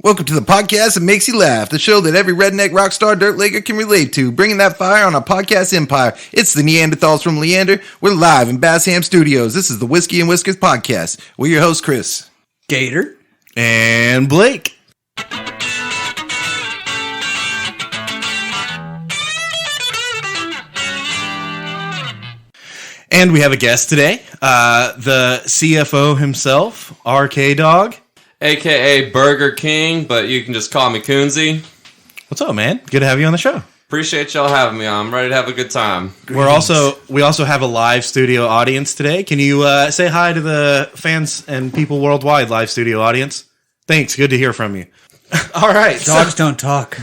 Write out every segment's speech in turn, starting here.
Welcome to the podcast that makes you laugh, the show that every redneck rock star dirt lager can relate to, bringing that fire on our podcast empire. It's the Neanderthals from Leander. We're live in Bassham Studios. This is the Whiskey and Whiskers podcast. We're your host, Chris. Gator. And Blake. And we have a guest today, the CFO himself, RK Dog. AKA Burger King, but you can just call me Coonsy. What's up, man? Good to have you on the show. Appreciate y'all having me on. I'm ready to have a good time. We also have a live studio audience today. Can you say hi to the fans and people worldwide live studio audience? Thanks. Good to hear from you. All right. Dogs don't talk.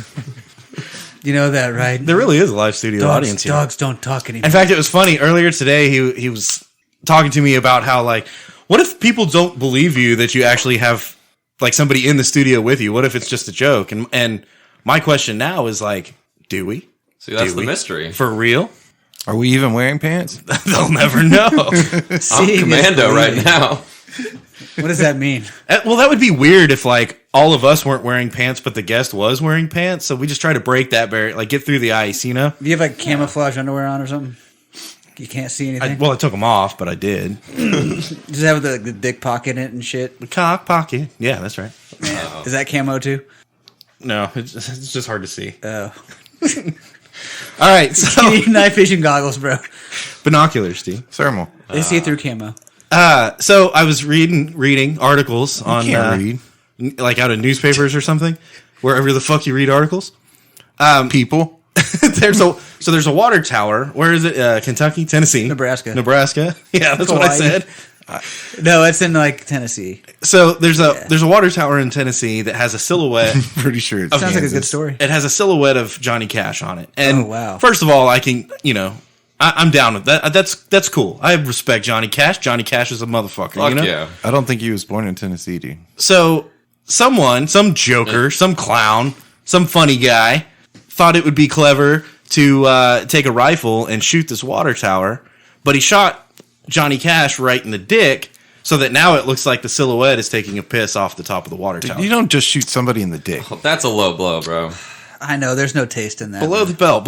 You know that, right? There really is a live studio audience here. Dogs don't talk anymore. In fact, it was funny. Earlier today, he was talking to me about how, like, what if people don't believe you that you actually have like somebody in the studio with you? What if it's just a joke? And my question now is like, do we? See, that's the mystery. For real? Are we even wearing pants? They'll never know. I'm commando right now. What does that mean? Well, that would be weird if like all of us weren't wearing pants, but the guest was wearing pants. So we just try to break that barrier, like get through the ice, you know? Do you have like camouflage underwear on or something? You can't see anything? I took them off, but I did. Does it have the dick pocket in it and shit? The cock pocket. Yeah, that's right. Is that camo too? No, it's just hard to see. Oh. All right, so You need night vision goggles, bro. binoculars, Steve. Thermal. They see through camo. So I was reading articles on can't read. Like out of newspapers or something, wherever the fuck you read articles. People. There's a water tower. Where is it? Kentucky, Tennessee, Nebraska. Yeah, that's what I said. No, it's in like Tennessee. So there's a water tower in Tennessee that has a silhouette. Pretty sure it's Sounds like a good story. It has a silhouette of Johnny Cash on it. And Oh, wow. First of all, I can, I'm down with that. That's cool. I respect Johnny Cash. Johnny Cash is a motherfucker. Fuck you know? yeah. I don't think he was born in Tennessee, dude. So some joker, some clown, some funny guy thought it would be clever to take a rifle and shoot this water tower, but he shot Johnny Cash right in the dick, so that now it looks like the silhouette is taking a piss off the top of the water tower. You don't just shoot somebody in the dick. That's a low blow, bro. I know, there's no taste in that. Below the belt.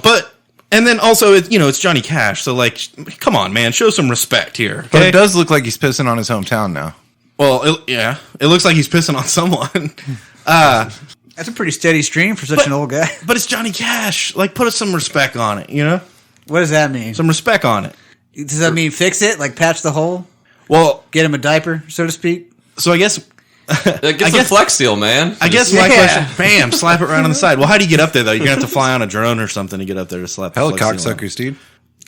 But, and then also, it's Johnny Cash, so like, come on, man, show some respect here. Okay? But it does look like he's pissing on his hometown now. Well, it looks like he's pissing on someone. That's a pretty steady stream for such an old guy. But it's Johnny Cash. Like, put some respect on it, you know? What does that mean? Some respect on it. Does that mean fix it? Like patch the hole? Well, Get him a diaper, so to speak? so I guess... Get some Flex Seal, man. I guess my question, bam, slap it right on the side. Well, how do you get up there, though? You're going to have to fly on a drone or something to get up there to slap the Hell, Flex Seal on. cocksuckers, dude.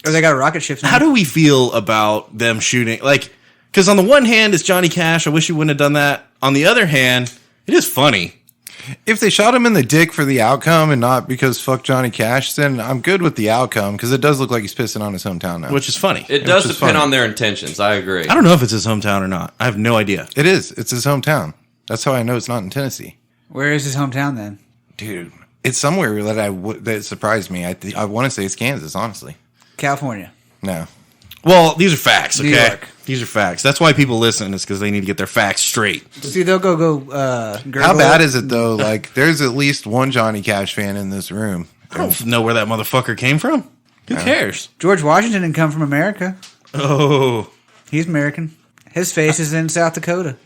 Or they got rocket ships now. How do we feel about them shooting? Like, because on the one hand, it's Johnny Cash. I wish you wouldn't have done that. On the other hand, it is funny. If they shot him in the dick for the outcome and not because fuck Johnny Cash, then I'm good with the outcome because it does look like he's pissing on his hometown now. Which is funny. It does is depend funny. on their intentions. I agree. I don't know if it's his hometown or not. I have no idea. It is. It's his hometown. That's how I know it's not in Tennessee. Where is his hometown then? Dude, it's somewhere that surprised me. I want to say it's Kansas, honestly. California. No. Well, these are facts, okay? New York. These are facts. That's why people listen, is because they need to get their facts straight. See, they'll go. How bad is it, though? Like, there's at least one Johnny Cash fan in this room. I don't know where that motherfucker came from. Who cares? George Washington didn't come from America. Oh. He's American. His face is in South Dakota.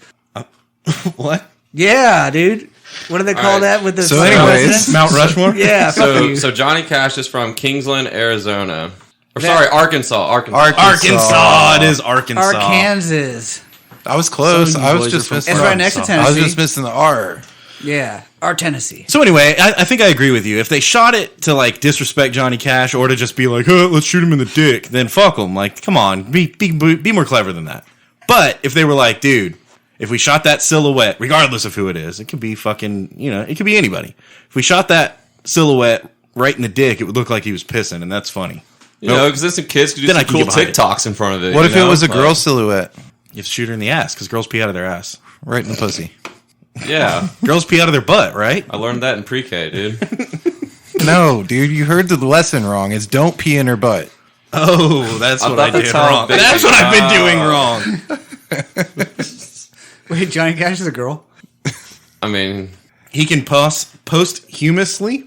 What? Yeah, dude. What do they call All right. that with the So anyways, presidents? Mount Rushmore? Yeah, fuck you. So Johnny Cash is from Kingsland, Arizona. Or sorry, Arkansas. Arkansas. It is Arkansas. Arkansas. I was close. Some of you I was boys just are from missing. It's right next to I was Tennessee. just missing the R. Yeah, our Tennessee. So anyway, I think I agree with you. If they shot it to like disrespect Johnny Cash or to just be like, let's shoot him in the dick, then fuck them. Like, come on, be more clever than that. But if they were like, dude, if we shot that silhouette, regardless of who it is, it could be fucking, it could be anybody. If we shot that silhouette right in the dick, it would look like he was pissing, and that's funny. You know, because some kids could do Then I some can cool get behind it. TikToks in front of it. What if you it know? was a girl Like, silhouette? You have to shoot her in the ass because girls pee out of their ass. Right in the pussy. Yeah. Girls pee out of their butt, right? I learned that in pre-K, dude. No, dude, you heard the lesson wrong. It's don't pee in her butt. Oh, that's I what thought I that's did how wrong. big That's you what I've been are. doing wrong. Wait, Johnny Cash is a girl? I mean, He can posthumously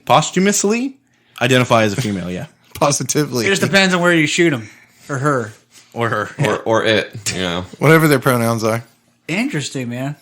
identify as a female, yeah. Positively. It just depends on where you shoot him or her. Or her. or it, Whatever their pronouns are. Interesting, man.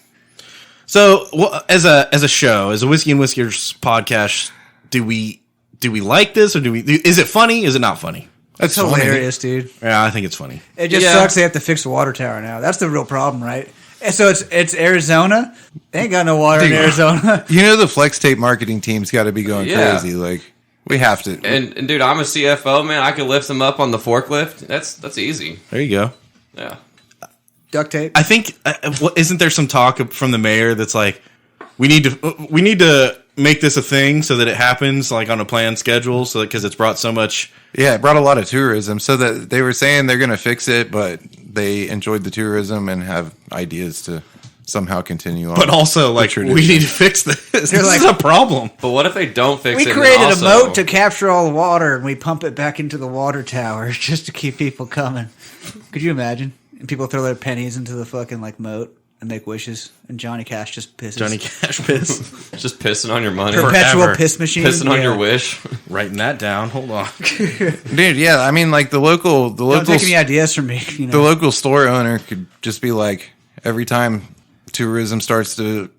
So, as a show, as a Whiskey and Whiskers podcast, do we like this, or is it funny? Is it not funny? That's hilarious, dude. Yeah, I think it's funny. It just sucks they have to fix the water tower now. That's the real problem, right? And so it's Arizona. They ain't got no water in Arizona. You know the flex tape marketing team's got to be going Yeah. crazy. Like, we have to. and dude, I'm a CFO, man. I can lift them up on the forklift. That's easy. There you go. Yeah. Duct tape. I think isn't there some talk from the mayor that's like we need to make this a thing so that it happens like on a planned schedule, so because it's brought so much. Yeah, it brought a lot of tourism. So that they were saying they're going to fix it, but they enjoyed the tourism and have ideas to somehow continue on. But also, like, we need to fix this. This like- is a problem. But what if they don't fix We it? created also, a moat to capture all the water, and we pump it back into the water tower just to keep people coming. Could you imagine? And people throw their pennies into the fucking like moat and make wishes, and Johnny Cash just pisses. Johnny Cash piss. just pissing on your money, Perpetual Forever. piss machine. pissing on Yeah. your wish. Writing that down. Hold on. Dude, yeah, I mean, like the local Don't take any ideas from me. You know? the local store owner could just be like, every time tourism starts to,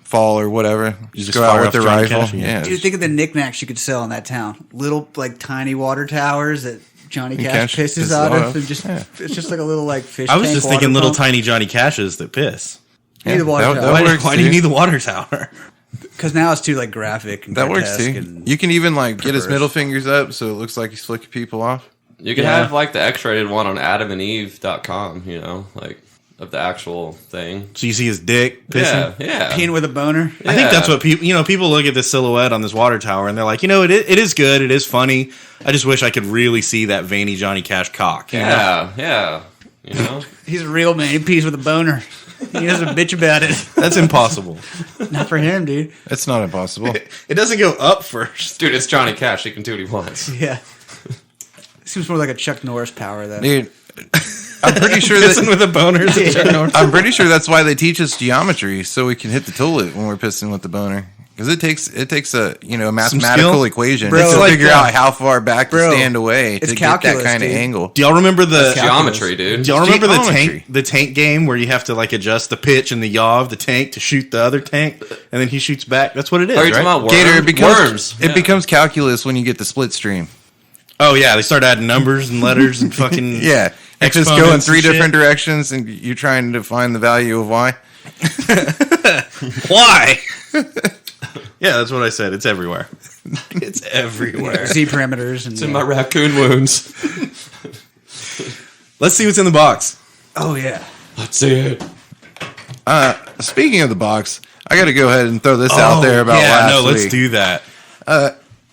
fall or whatever, just go out fire with off their Johnny rifle. Cash, yeah. Yeah, Dude, think of the knickknacks you could sell in that town. Little, like, tiny water towers that Johnny Cash pisses out of. And just, it's just like a little, like, fish I was tank just water thinking little pump. tiny Johnny Cashes that piss. You need the water that tower. works, Why do you dude. need the water tower? Because now it's too, like, graphic. And that works grotesque too. and- You can even like get his perverse. middle fingers up so it looks like he's flicking people off. You can Yeah. have like the X-rated one on AdamandEve.com. Like of the actual thing. So you see his dick pissing? Yeah. Peeing with a boner. I think that's what people, people look at this silhouette on this water tower and they're like, it is good. It is funny. I just wish I could really see that veiny Johnny Cash cock. you know? Yeah. He's a real man. He pees with a boner. He doesn't bitch about it. That's impossible. Not for him, dude. It's not impossible. It doesn't go up first. Dude, it's Johnny Cash. He can do what he wants. Yeah. Seems more like a Chuck Norris power, though. Dude, I'm pretty sure Pissing that with a boner. is a Chuck Norris. I'm pretty sure that's why they teach us geometry, so we can hit the toilet when we're pissing with the boner. Because it takes a mathematical skill? equation Bro, to like, figure out how far back to Bro, stand away to it's get that calculus, kind of dude. angle. Do y'all remember the Geometry, dude. Do y'all remember Geometry. the tank game where you have to like adjust the pitch and the yaw of the tank to shoot the other tank, and then he shoots back? That's what it is, Are you right? talking about Gator, worms? it becomes calculus when you get the split stream. Oh yeah, they start adding numbers and letters and fucking Yeah, it's just exponents going and three shit. different directions, and you're trying to find the value of y. Why? Yeah, that's what I said. It's everywhere. It's everywhere. Z parameters. And, It's in my raccoon wounds. Let's see what's in the box. oh, yeah. Let's see it. Speaking of the box, I got to go ahead and throw this out there about last let's week. do that.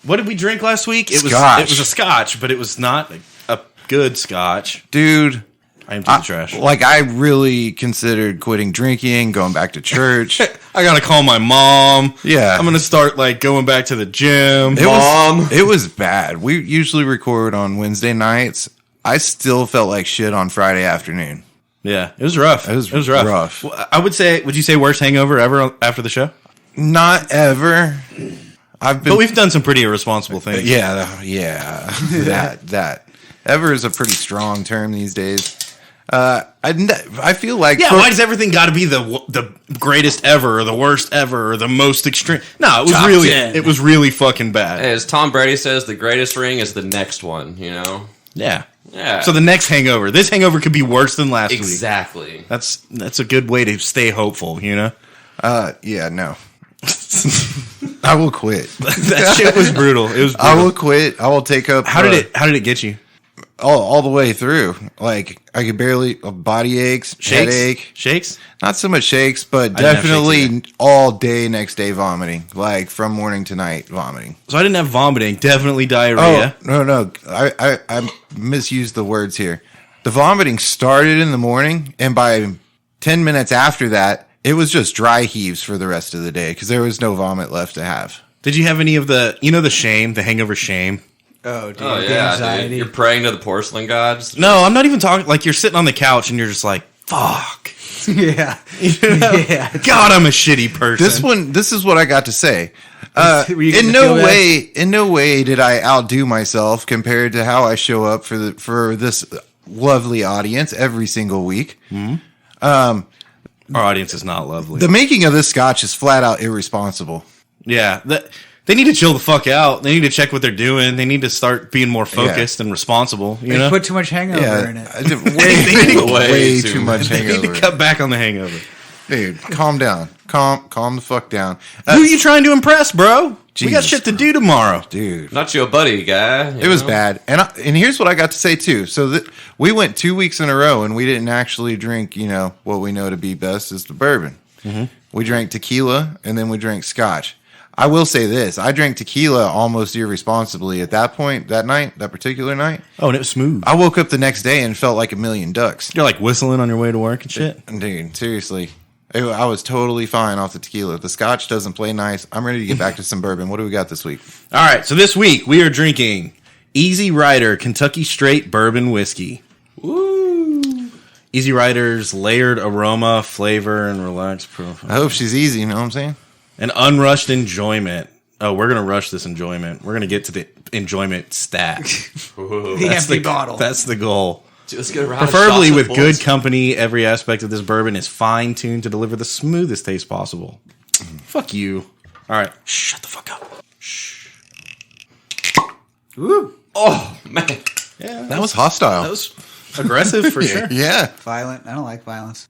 What did we drink last week? It Scotch. was a scotch, but it was not a good scotch. Dude, I emptied the trash. I really considered quitting drinking, going back to church. I gotta call my mom. Yeah. I'm gonna start going back to the gym. It was bad. We usually record on Wednesday nights. I still felt like shit on Friday afternoon. Yeah, it was rough. It was rough. rough. Well, I would say. Would you say worst hangover ever after the show? Not ever. I've been. But we've done some pretty irresponsible things. Yeah. That ever is a pretty strong term these days. I feel like Yeah, why does everything got to be the greatest ever, or the worst ever, or the most extreme? No, it was really fucking bad. Hey, as Tom Brady says, the greatest ring is the next one, Yeah. Yeah. So the next hangover, this hangover could be worse than last week. Exactly. That's a good way to stay hopeful, Yeah, no. I will quit. That shit was brutal. It was brutal. I will quit. I will take up. How did it get you? all the way through? Like I could barely body aches, headache. Shakes? Not so much shakes, but I didn't have definitely shakes all day next day vomiting. Like from morning to night vomiting. So I didn't have vomiting, definitely diarrhea. Oh no! I misused the words here. The vomiting started in the morning, and by 10 minutes after that, it was just dry heaves for the rest of the day because there was no vomit left to have. Did you have any of the shame, the hangover shame? Oh, dude. Oh the yeah, anxiety. dude. You're praying to the porcelain gods. No, I'm not even talking, like you're sitting on the couch and you're just like, fuck. Yeah. Yeah. God, I'm a shitty person. This is what I got to say. Were you In getting the no way did I outdo myself compared to how I show up for this lovely audience every single week. Our audience is not lovely. The making of this scotch is flat out irresponsible. Yeah, they need to chill the fuck out. They need to check what they're doing. They need to start being more focused and responsible. You They know, put too much hangover in it. I did way too much they need hangover. to cut back on the hangover. Dude, calm down. Calm the fuck down. Who are you trying to impress, bro? We got Jesus shit to do tomorrow. Dude. Not your buddy, guy. It was bad. And here's what I got to say, too. So we went 2 weeks in a row, and we didn't actually drink, what we know to be best is the bourbon. Mm-hmm. We drank tequila, and then we drank scotch. I will say this. I drank tequila almost irresponsibly at that point, that particular night. Oh, and it was smooth. I woke up the next day and felt like a million ducks. You're like whistling on your way to work and shit. Dude, seriously. I was totally fine off the tequila. The scotch doesn't play nice. I'm ready to get back to some bourbon. What do we got this week? All right, so this week we are drinking Easy Rider Kentucky Straight Bourbon Whiskey. Woo! Easy Rider's layered aroma, flavor, and relaxed profile. I hope she's easy, you know what I'm saying? An unrushed enjoyment. Oh, we're going to rush this enjoyment. We're going to get to the enjoyment stat. The empty bottle. That's the goal. Just get around Preferably shots with of good bullets. company, every aspect of this bourbon is fine-tuned to deliver the smoothest taste possible. Fuck you. All right. Shut the fuck up. Shh. Ooh. Oh, man. Yeah, That was hostile. that was aggressive for sure. Yeah. Violent. I don't like violence.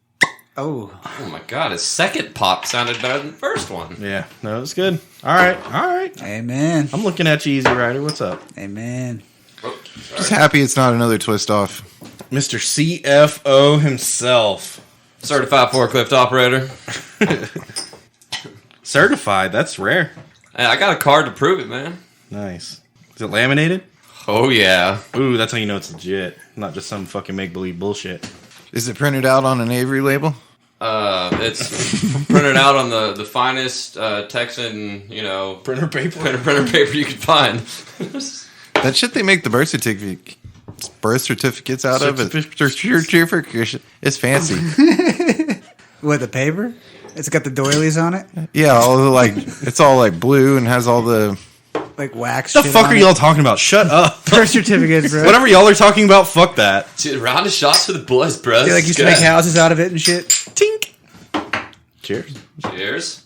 Oh. Oh, my God. His second pop sounded better than the first one. Yeah, no, it was good. All right. Amen. I'm looking at you, Easy Rider. What's up? Amen. Oh, Just happy it's not another twist off. Mr. CFO himself. Certified forklift operator. Certified. That's rare. Hey, I got a card to prove it, man. Nice. Is it laminated? Oh, yeah. Ooh, that's how you know it's legit. Not just some fucking make-believe bullshit. Is it printed out on an Avery label? It's printed out on the finest Texan, Printer paper? printer paper you could find. That shit they make the birth certificates out of it. It's fancy. What, the paper? It's got the doilies on it? Yeah, it's all like blue and has all the. Like wax. What the shit fuck on are it? y'all talking about? Shut up. Birth certificates, bro. Whatever y'all are talking about, fuck that. Dude, round of shots for the boys, bro. They like used to make houses out of it and shit. Tink. Cheers. Cheers.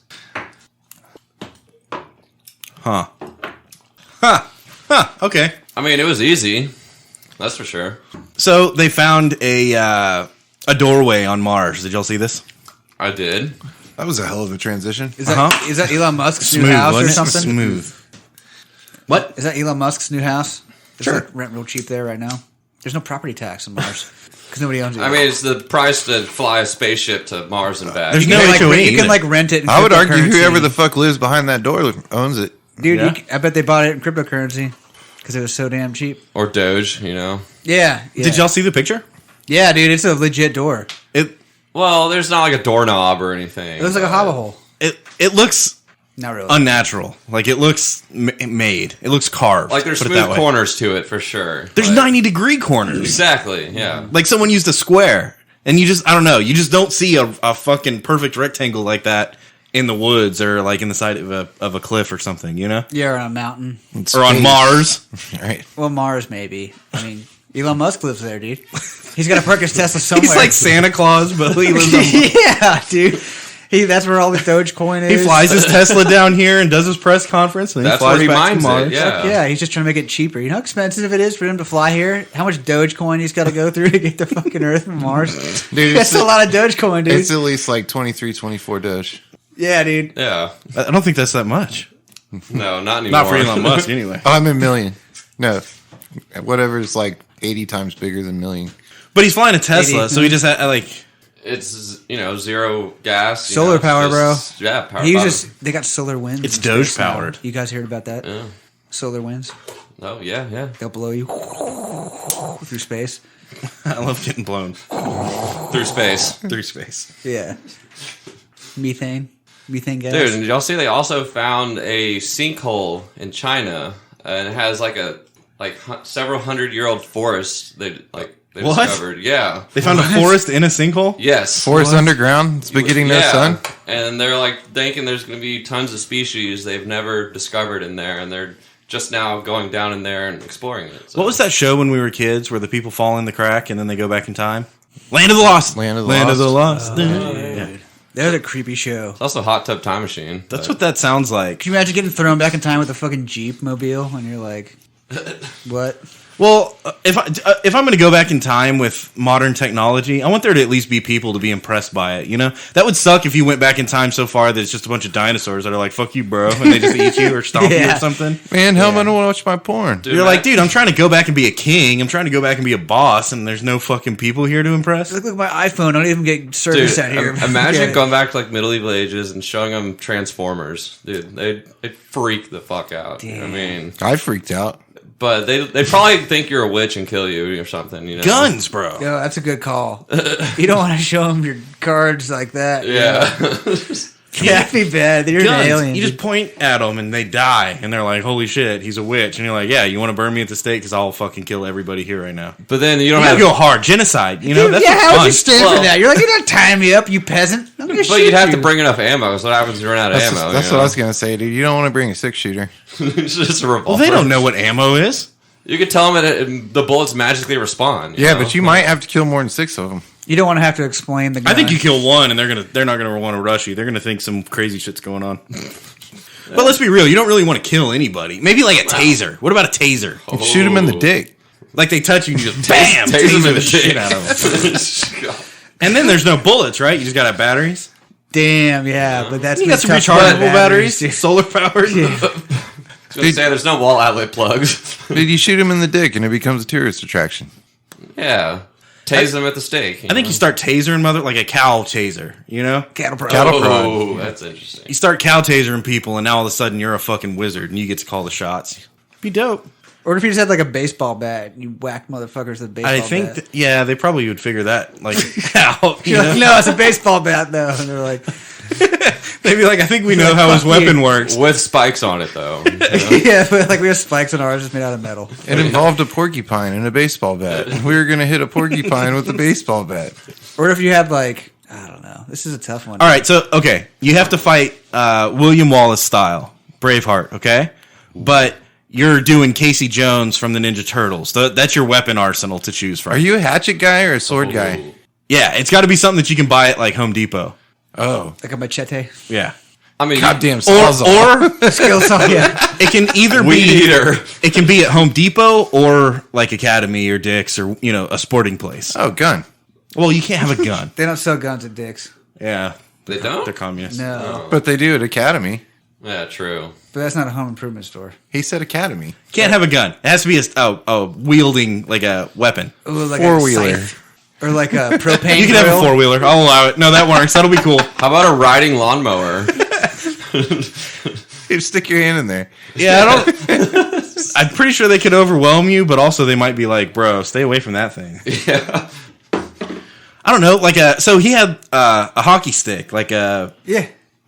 Huh. Okay. I mean, it was easy. That's for sure. So they found a doorway on Mars. Did y'all see this? I did. That was a hell of a transition. Is that Elon Musk's new house or wasn't it? something? Smooth. What? Is that Elon Musk's new house? It's Sure. like rent real cheap there right now. There's no property tax on Mars because nobody owns it. I mean, it's the price to fly a spaceship to Mars and back. There's you no can, like, HOA you can either. like rent it. In I would argue cryptocurrency. whoever the fuck lives behind that door owns it. Dude, Yeah. I bet they bought it in cryptocurrency because it was so damn cheap. Or Doge, Yeah. Did y'all see the picture? Yeah, dude, it's a legit door. Well, there's not like a doorknob or anything. It looks like a hobbit hole. It looks Not really. unnatural. Like it looks made. It looks carved. Like there's put it that smooth way. corners to it for sure. There's Like, 90-degree corners. Exactly, yeah. Like someone used a square, and you just, I don't know, you just don't see a fucking perfect rectangle like that in the woods or like in the side of a cliff or something, you know? Yeah, or on a mountain. Or on Mars. Right. Well, Mars maybe. I mean, Elon Musk lives there, dude. He's got to park his Tesla somewhere. He's like Santa Claus, but he lives on yeah, dude. That's where all the Dogecoin is. He flies his Tesla down here and does his press conference, and then That's he flies where he back to mines Mars. it, yeah. Yeah, he's just trying to make it cheaper. You know how expensive it is for him to fly here? How much Dogecoin he's got to go through to get to fucking Earth from Mars? Dude, That's a lot of Dogecoin, dude. It's at least like 23, 24 Doge. Yeah, dude. Yeah. I don't think that's that much. No, not anymore. Not for Elon Musk, anyway. Oh, I'm in million. No. Whatever is like 80 times bigger than million. But he's flying a Tesla, 88 so he just had like. It's, zero gas. Solar power, just- Yeah, power. He uses. They got solar winds. It's in space Doge now. powered. You guys heard about that? Yeah. Solar winds. Oh, yeah. They'll blow you through space. I love getting blown Through space. through space. Yeah. Methane gas. Dude, and did y'all see they also found a sinkhole in China, and it has like several 100-year-old forest that like They What? discovered. Yeah. They found a forest in a sinkhole? Yes. Forest underground. It's been getting no sun. And they're like thinking there's going to be tons of species they've never discovered in there, and they're just now going down in there and exploring it. So. What was that show when we were kids where the people fall in the crack and then they go back in time? Land of the Lost. Land of the Lost. Dude. That was a creepy show. It's also Hot Tub Time Machine. That's what that sounds like. Can you imagine getting thrown back in time with a fucking Jeep mobile and you're like, what? Well, if I'm going to go back in time with modern technology, I want there to at least be people to be impressed by it. You know, that would suck if you went back in time so far that it's just a bunch of dinosaurs that are like "fuck you, bro," and they just eat you or stomp you or something. Man, hell, I don't want to watch my porn. Dude, You're like, dude, I'm trying to go back and be a king. I'm trying to go back and be a boss, and there's no fucking people here to impress. Look at my iPhone. I don't even get service out here. Imagine going back to like medieval ages and showing them Transformers, dude. They'd freak the fuck out. Damn. I mean, I freaked out. but they probably think you're a witch and kill you or something. You know, Guns, bro. Yo, that's a good call. You don't want to show them your cards like that. Yeah. That'd be bad. You're an Guns. alien. You just point at them and they die, and they're like, "Holy shit, he's a witch!" And you're like, "Yeah, you want to burn me at the stake? Because I'll fucking kill everybody here right now." But then you don't You have. gotta go hard, genocide. You know, Dude, that's yeah, what's how would fun. you stand Well- for that? You're like, you're not tying me up, you peasant. I'm gonna But shoot you'd have you. to bring enough ammo. So what happens if you run out of ammo? That's what I was gonna say, dude. You don't want to bring a 6-shooter. It's just a revolver. Well, they don't know what ammo is. You could tell them that the bullets magically respawn. Yeah, know? but you might have to kill more than 6 of them. You don't want to have to explain the gun. I think you kill one, and they're not gonna want to rush you. They're gonna think some crazy shit's going on. But let's be real, you don't really want to kill anybody. Maybe like a taser. What about a taser? Shoot him in the dick. Like they touch you, and you just bam, tase them taser in the the shit dick. out of them. And then there's no bullets, right? You just got to have batteries. Damn, yeah, but that's You got some tough rechargeable for batteries, dude. solar powered. I was gonna say there's no wall outlet plugs. Dude, you shoot him in the dick and it becomes a tourist attraction. Yeah, tase them at the stake. I think you start tasering mother like a cow taser. You know, Cattle prod. Cattle prod. Oh, that's interesting. you start cow tasering people, and now all of a sudden you're a fucking wizard, and you get to call the shots. Be dope. Or if you just had like a baseball bat, and you whack motherfuckers with a baseball I think, bat. yeah, they probably would figure that like out. You You're know? like, no, it's a baseball bat though. And they're like, They'd be like, I think we know how his weapon works. With spikes on it, though. You know? yeah, but like we have spikes on ours, just made out of metal. It involved a porcupine and a baseball bat. We were going to hit a porcupine with a baseball bat. Or if you have like, I don't know. This is a tough one. All right, so okay, you have to fight William Wallace style, Braveheart, okay? But you're doing Casey Jones from the Ninja Turtles. That's your weapon arsenal to choose from. Are you a hatchet guy or a sword guy? Yeah, it's got to be something that you can buy at like Home Depot. Oh. Like a machete. Yeah. I mean, Goddamn Or sawzall. Skill saw, yeah. it can either weed be eater. it can be at Home Depot or like Academy or Dick's or a sporting place. Oh, gun. Well, you can't have a gun. They don't sell guns at Dick's. Yeah, They don't? they're communists. No. But they do at Academy. Yeah, true. But that's not a home improvement store. He said Academy. Can't have a gun. It has to be a wielding like a weapon. Ooh, like Four-wheeler. a scythe. Or like a propane You can have a grill. 4-wheeler. I'll allow it. No, that works. That'll be cool. How about a riding lawnmower? You stick your hand in there. Yeah, I don't. I'm pretty sure they could overwhelm you, but also they might be like, "Bro, stay away from that thing." Yeah. I don't know. So he had a hockey stick. Yeah.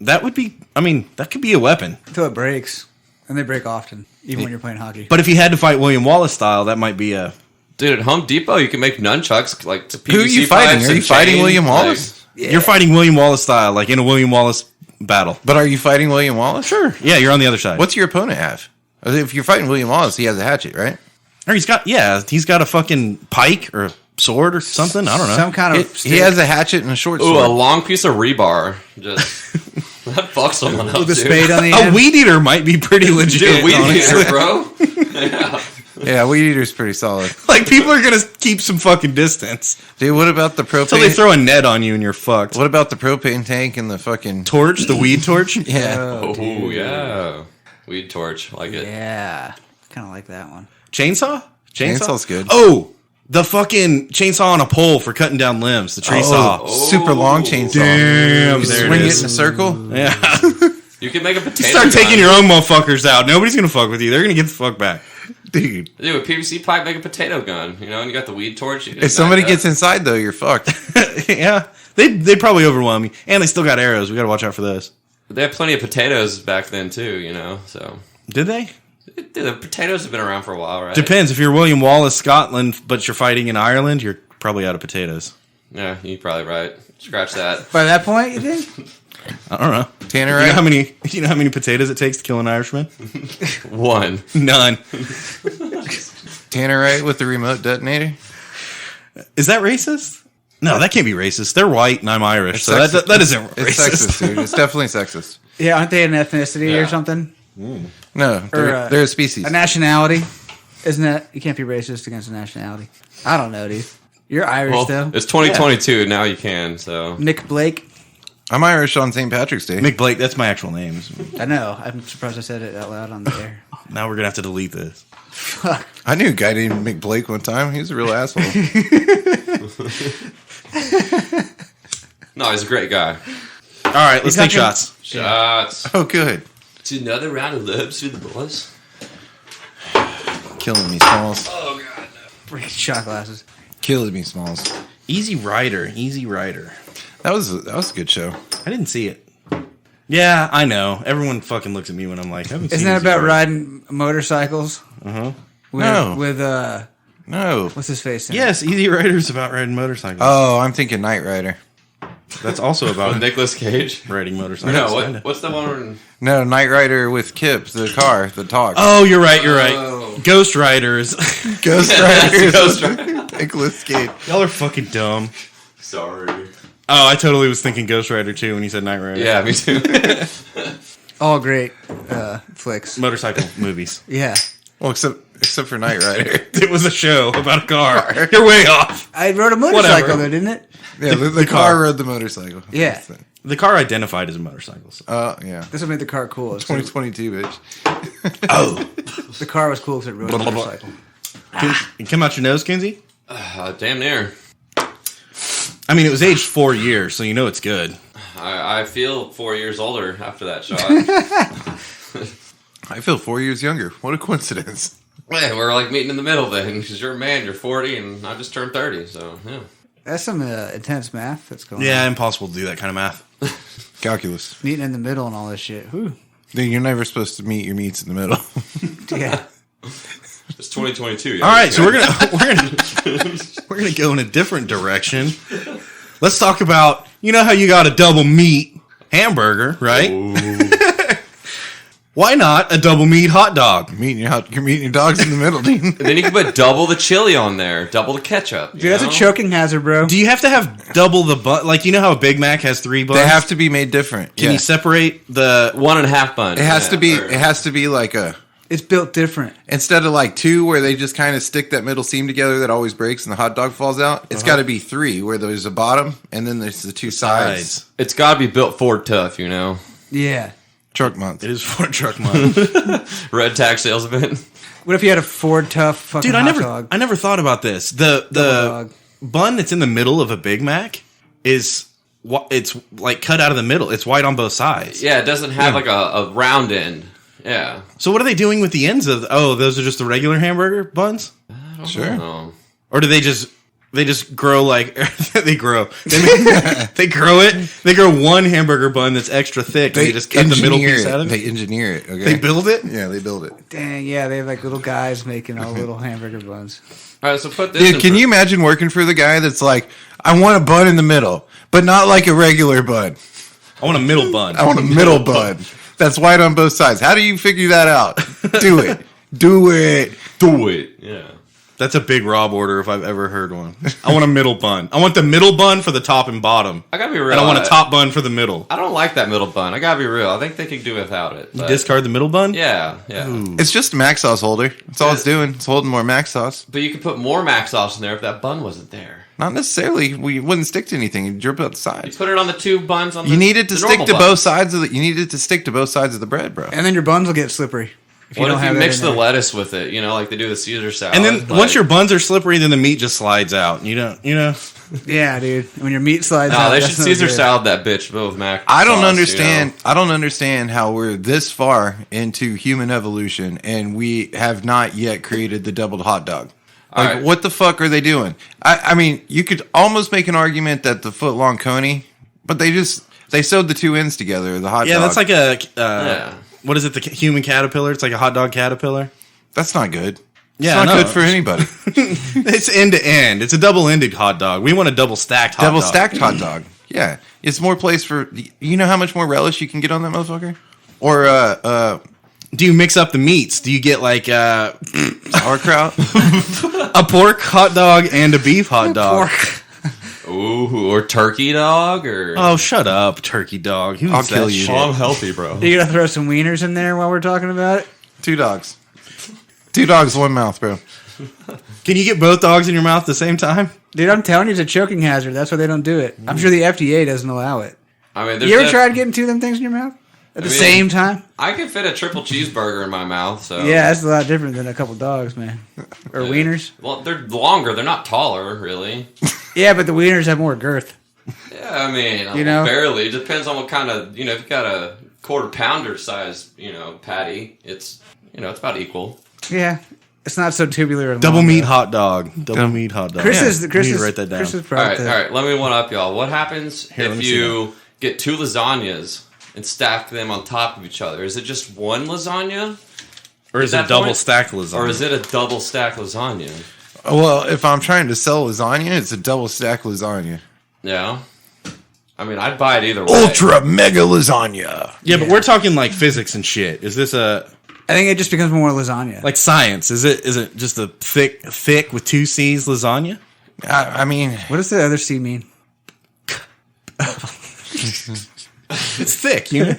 That would be. I mean, that could be a weapon. Until it breaks. And they break often, even when you're playing hockey. But if you had to fight William Wallace style, that might be a. Dude, at Home Depot, you can make nunchucks like to PVC Who are you fighting? pipes Are you and fighting chain, William like- Wallace? You're fighting William Wallace style, like in a William Wallace battle. But are you fighting William Wallace? Sure. Yeah, you're on the other side. What's your opponent have? If you're fighting William Wallace, he has a hatchet, right? Or he's got a fucking pike or a sword or something. I don't know. Some kind of He has a hatchet and a short Ooh, sword. a long piece of rebar. Just that fucks someone up. with a dude. spade on the A end. weed eater might be pretty legit. Dude, weed honestly. eater, bro. Yeah, weed eater's pretty solid. Like people are gonna keep some fucking distance Dude, what about the until they propane? throw a net on you and you're fucked. What about the propane tank and the fucking... Torch, the weed torch. Yeah. Oh, yeah. Weed torch. Like it. Yeah. Kind of like that one. Chainsaw? Chainsaw's good. Oh, the fucking chainsaw on a pole for cutting down limbs. The tree saw. Super long chainsaw. Damn, You there it swing it is. in a circle. Yeah. You can make a potato Start taking gun. your own motherfuckers out. Nobody's gonna fuck with you. They're gonna get the fuck back. Dude. Dude, a PVC pipe, make a potato gun. You know, and you got the weed torch. If somebody gets inside, though, you're fucked. Yeah. They'd probably overwhelm you. And they still got arrows. We gotta watch out for those. They had plenty of potatoes back then, too, you know, so. Did they? Dude, the potatoes have been around for a while, right? Depends. If you're William Wallace, Scotland, but you're fighting in Ireland, you're probably out of potatoes. Yeah, you're probably right. Scratch that. By that point, you think? I don't know. Tannerite? You know how many potatoes it takes to kill an Irishman? One. None. Tannerite with the remote detonator? Is that racist? No, that can't be racist. They're white and I'm Irish, so that isn't It's racist. sexist, dude. It's definitely sexist. Yeah, aren't they an ethnicity or something? No, they're a species. A nationality? Isn't that... You can't be racist against a nationality. I don't know, dude. You're Irish, Well, though. it's 2022. Now you can, so. Nick Blake. I'm Irish on St. Patrick's Day. Mick Blake, that's my actual name. I know. I'm surprised I said it out loud on the air. Now we're going to have to delete this. Fuck. I knew a guy named Mick Blake one time. He was a real asshole. No, he's a great guy. All right, let's take shots. Shots. Oh, good. It's another round of lips through the boys. Killing me, Smalls. Oh, God. Freaking shot glasses. Killing me, Smalls. Easy Rider. Easy Rider. That was a good show. I didn't see it. Yeah, I know. Everyone fucking looks at me when I'm like, I haven't seen Isn't that Easy about Rider. riding motorcycles? Uh-huh. No. With, No. what's his face? in it? Yes, Easy Rider's about riding motorcycles. Oh, I'm thinking Knight Rider. That's also about Nicolas Cage. riding motorcycles. No, kinda. what's the one where... No, Knight Rider with Kip, the car that talks. Oh, you're right. You're right. Oh. Ghost Riders. Ghost Rider. Ghost Rider. Nicolas Cage. Y'all are fucking dumb. Sorry. Oh, I totally was thinking Ghost Rider too when you said Knight Rider. Yeah, me too. All great flicks. Motorcycle movies. Yeah. Well, except for Knight Rider. It was a show about a car. You're way off. I rode a motorcycle Whatever. though, didn't it? Yeah, the car rode the motorcycle. Yeah. The car identified as a motorcycle. So. Yeah. This would make the car cool. 2022, bitch. The car was cool because it rode a motorcycle. It came out your nose, Kinsey? Damn near. I mean, it was aged 4 years, so you know it's good. I feel 4 years older after that shot. I feel 4 years younger. What a coincidence. Yeah, we're like meeting in the middle then, because you're a man, you're 40, and I just turned 30, so yeah. That's some intense math that's going Yeah, on. impossible to do that kind of math. Calculus. Meeting in the middle and all this shit. Whew. Dude, you're never supposed to meet your meats in the middle. Yeah. It's 2022. All right, so we're gonna go in a different direction. Let's talk about, you know how you got a double meat hamburger, right? Why not a double meat hot dog? You're meeting your dogs in the middle, dude. And then you can put double the chili on there, double the ketchup. Dude, that's a choking hazard, bro. Do you have to have double the bun? Like, you know how a Big Mac has 3 buns? They have to be made different. Can you separate the... 1.5 bun. It has to be. It has to be like a. It's built different. Instead of like 2 where they just kind of stick that middle seam together that always breaks and the hot dog falls out, it's got to be 3 where there's a bottom and then there's the 2 sides. It's got to be built Ford tough, you know. Yeah. Truck month. It is Ford Truck Month. Red tag sales event. What if you had a Ford Tough fucking Dude, hot dog? I never thought about this. The dog. bun that's in the middle of a Big Mac is... It's like cut out of the middle. It's white on both sides. Yeah, it doesn't have like a round end. Yeah. So what are they doing with the ends of... Oh, those are just the regular hamburger buns? Sure. Oh. Or do they just grow like... they grow. They grow it. They grow one hamburger bun that's extra thick and they just cut the middle piece out of it. They engineer it. Okay. They build it? Yeah, they build it. Dang, yeah, they have like little guys making all little hamburger buns. All right, so put this Dude, can you imagine working for the guy that's like, I want a bun in the middle, but not like a regular bun. I want a middle bun. I want a middle bun that's white on both sides. How do you figure that out? Do it. Do it. do it? Yeah. That's a big Rob order if I've ever heard one. I want a middle bun. I want the middle bun for the top and bottom. I gotta be real. And I want a top bun for the middle. I don't like that middle bun. I gotta be real. I think they could do without it. but- Discard the middle bun? Yeah, yeah. It's just a mac sauce holder. That's all it's doing. It's holding more mac sauce. But you could put more mac sauce in there if that bun wasn't there. Not necessarily. We wouldn't stick to anything. You'd drip out the You sides. put it on the 2 buns on the You need it to the stick normal to bun. both sides of the. You need it to stick to both sides of the bread, bro. And then your buns will get slippery. What if you that mix in the there. lettuce with it? You know, like they do the Caesar salad. And then like, once your buns are slippery, then the meat just slides out. You don't, you know? Yeah, dude. When your meat slides No, out, they that's should no Caesar good. salad that bitch with mac. I don't sauce, understand. You know? I don't understand how we're this far into human evolution and we have not yet created the doubled hot dog. Like, All right. what the fuck are they doing? I mean, you could almost make an argument that the foot long coney, but they sewed the 2 ends together. The hot Yeah, dog. that's like a Yeah. what is it? The human caterpillar. It's like a hot dog caterpillar. That's not good. Yeah, it's not no. good for anybody. It's end to end. It's a double-ended hot dog. We want a double-stacked hot dog. Double-stacked hot dog. Yeah. It's more place for... You know how much more relish you can get on that motherfucker? Or, Do you mix up the meats? Do you get like sauerkraut? a pork hot dog and a beef hot dog? Ooh, or turkey dog, or... Oh, shut up, turkey dog. Who's I'll kill that you. shit? Oh, I'm healthy, bro. You gonna throw some wieners in there while we're talking about it? 2 dogs. 2 dogs, 1 mouth, bro. Can you get both dogs in your mouth at the same time? Dude, I'm telling you, it's a choking hazard. That's why they don't do it. I'm sure the FDA doesn't allow it. I mean, there's You ever tried getting 2 of them things in your mouth at the same time? I can fit a triple cheeseburger in my mouth, so... Yeah, that's a lot different than a couple dogs, man. Or wieners. Well, they're longer. They're not taller, really. Yeah, but the wieners have more girth. Yeah, I mean, You know? barely. It depends on what kind of... if you got a quarter-pounder size, patty, it's about equal. Yeah, it's not so tubular. And Double long, meat though. hot dog. Double meat hot dog. Chris Yeah. is Chris You need is to write that down. Chris is All proud right, of all that. right. Let me one up, y'all. What happens Here, let if me see you get 2 lasagnas and stack them on top of each other? Is it just one lasagna? Or is it that double point? stacked lasagna? Or is it a double stack lasagna? Well, if I'm trying to sell lasagna, it's a double-stacked lasagna. Yeah. I mean, I'd buy it either way. Ultra mega lasagna. Yeah, but we're talking like physics and shit. Is this a I think it just becomes more lasagna. like science? Is it just a thick with 2 C's lasagna? I mean, What does the other C mean? It's thick, you know.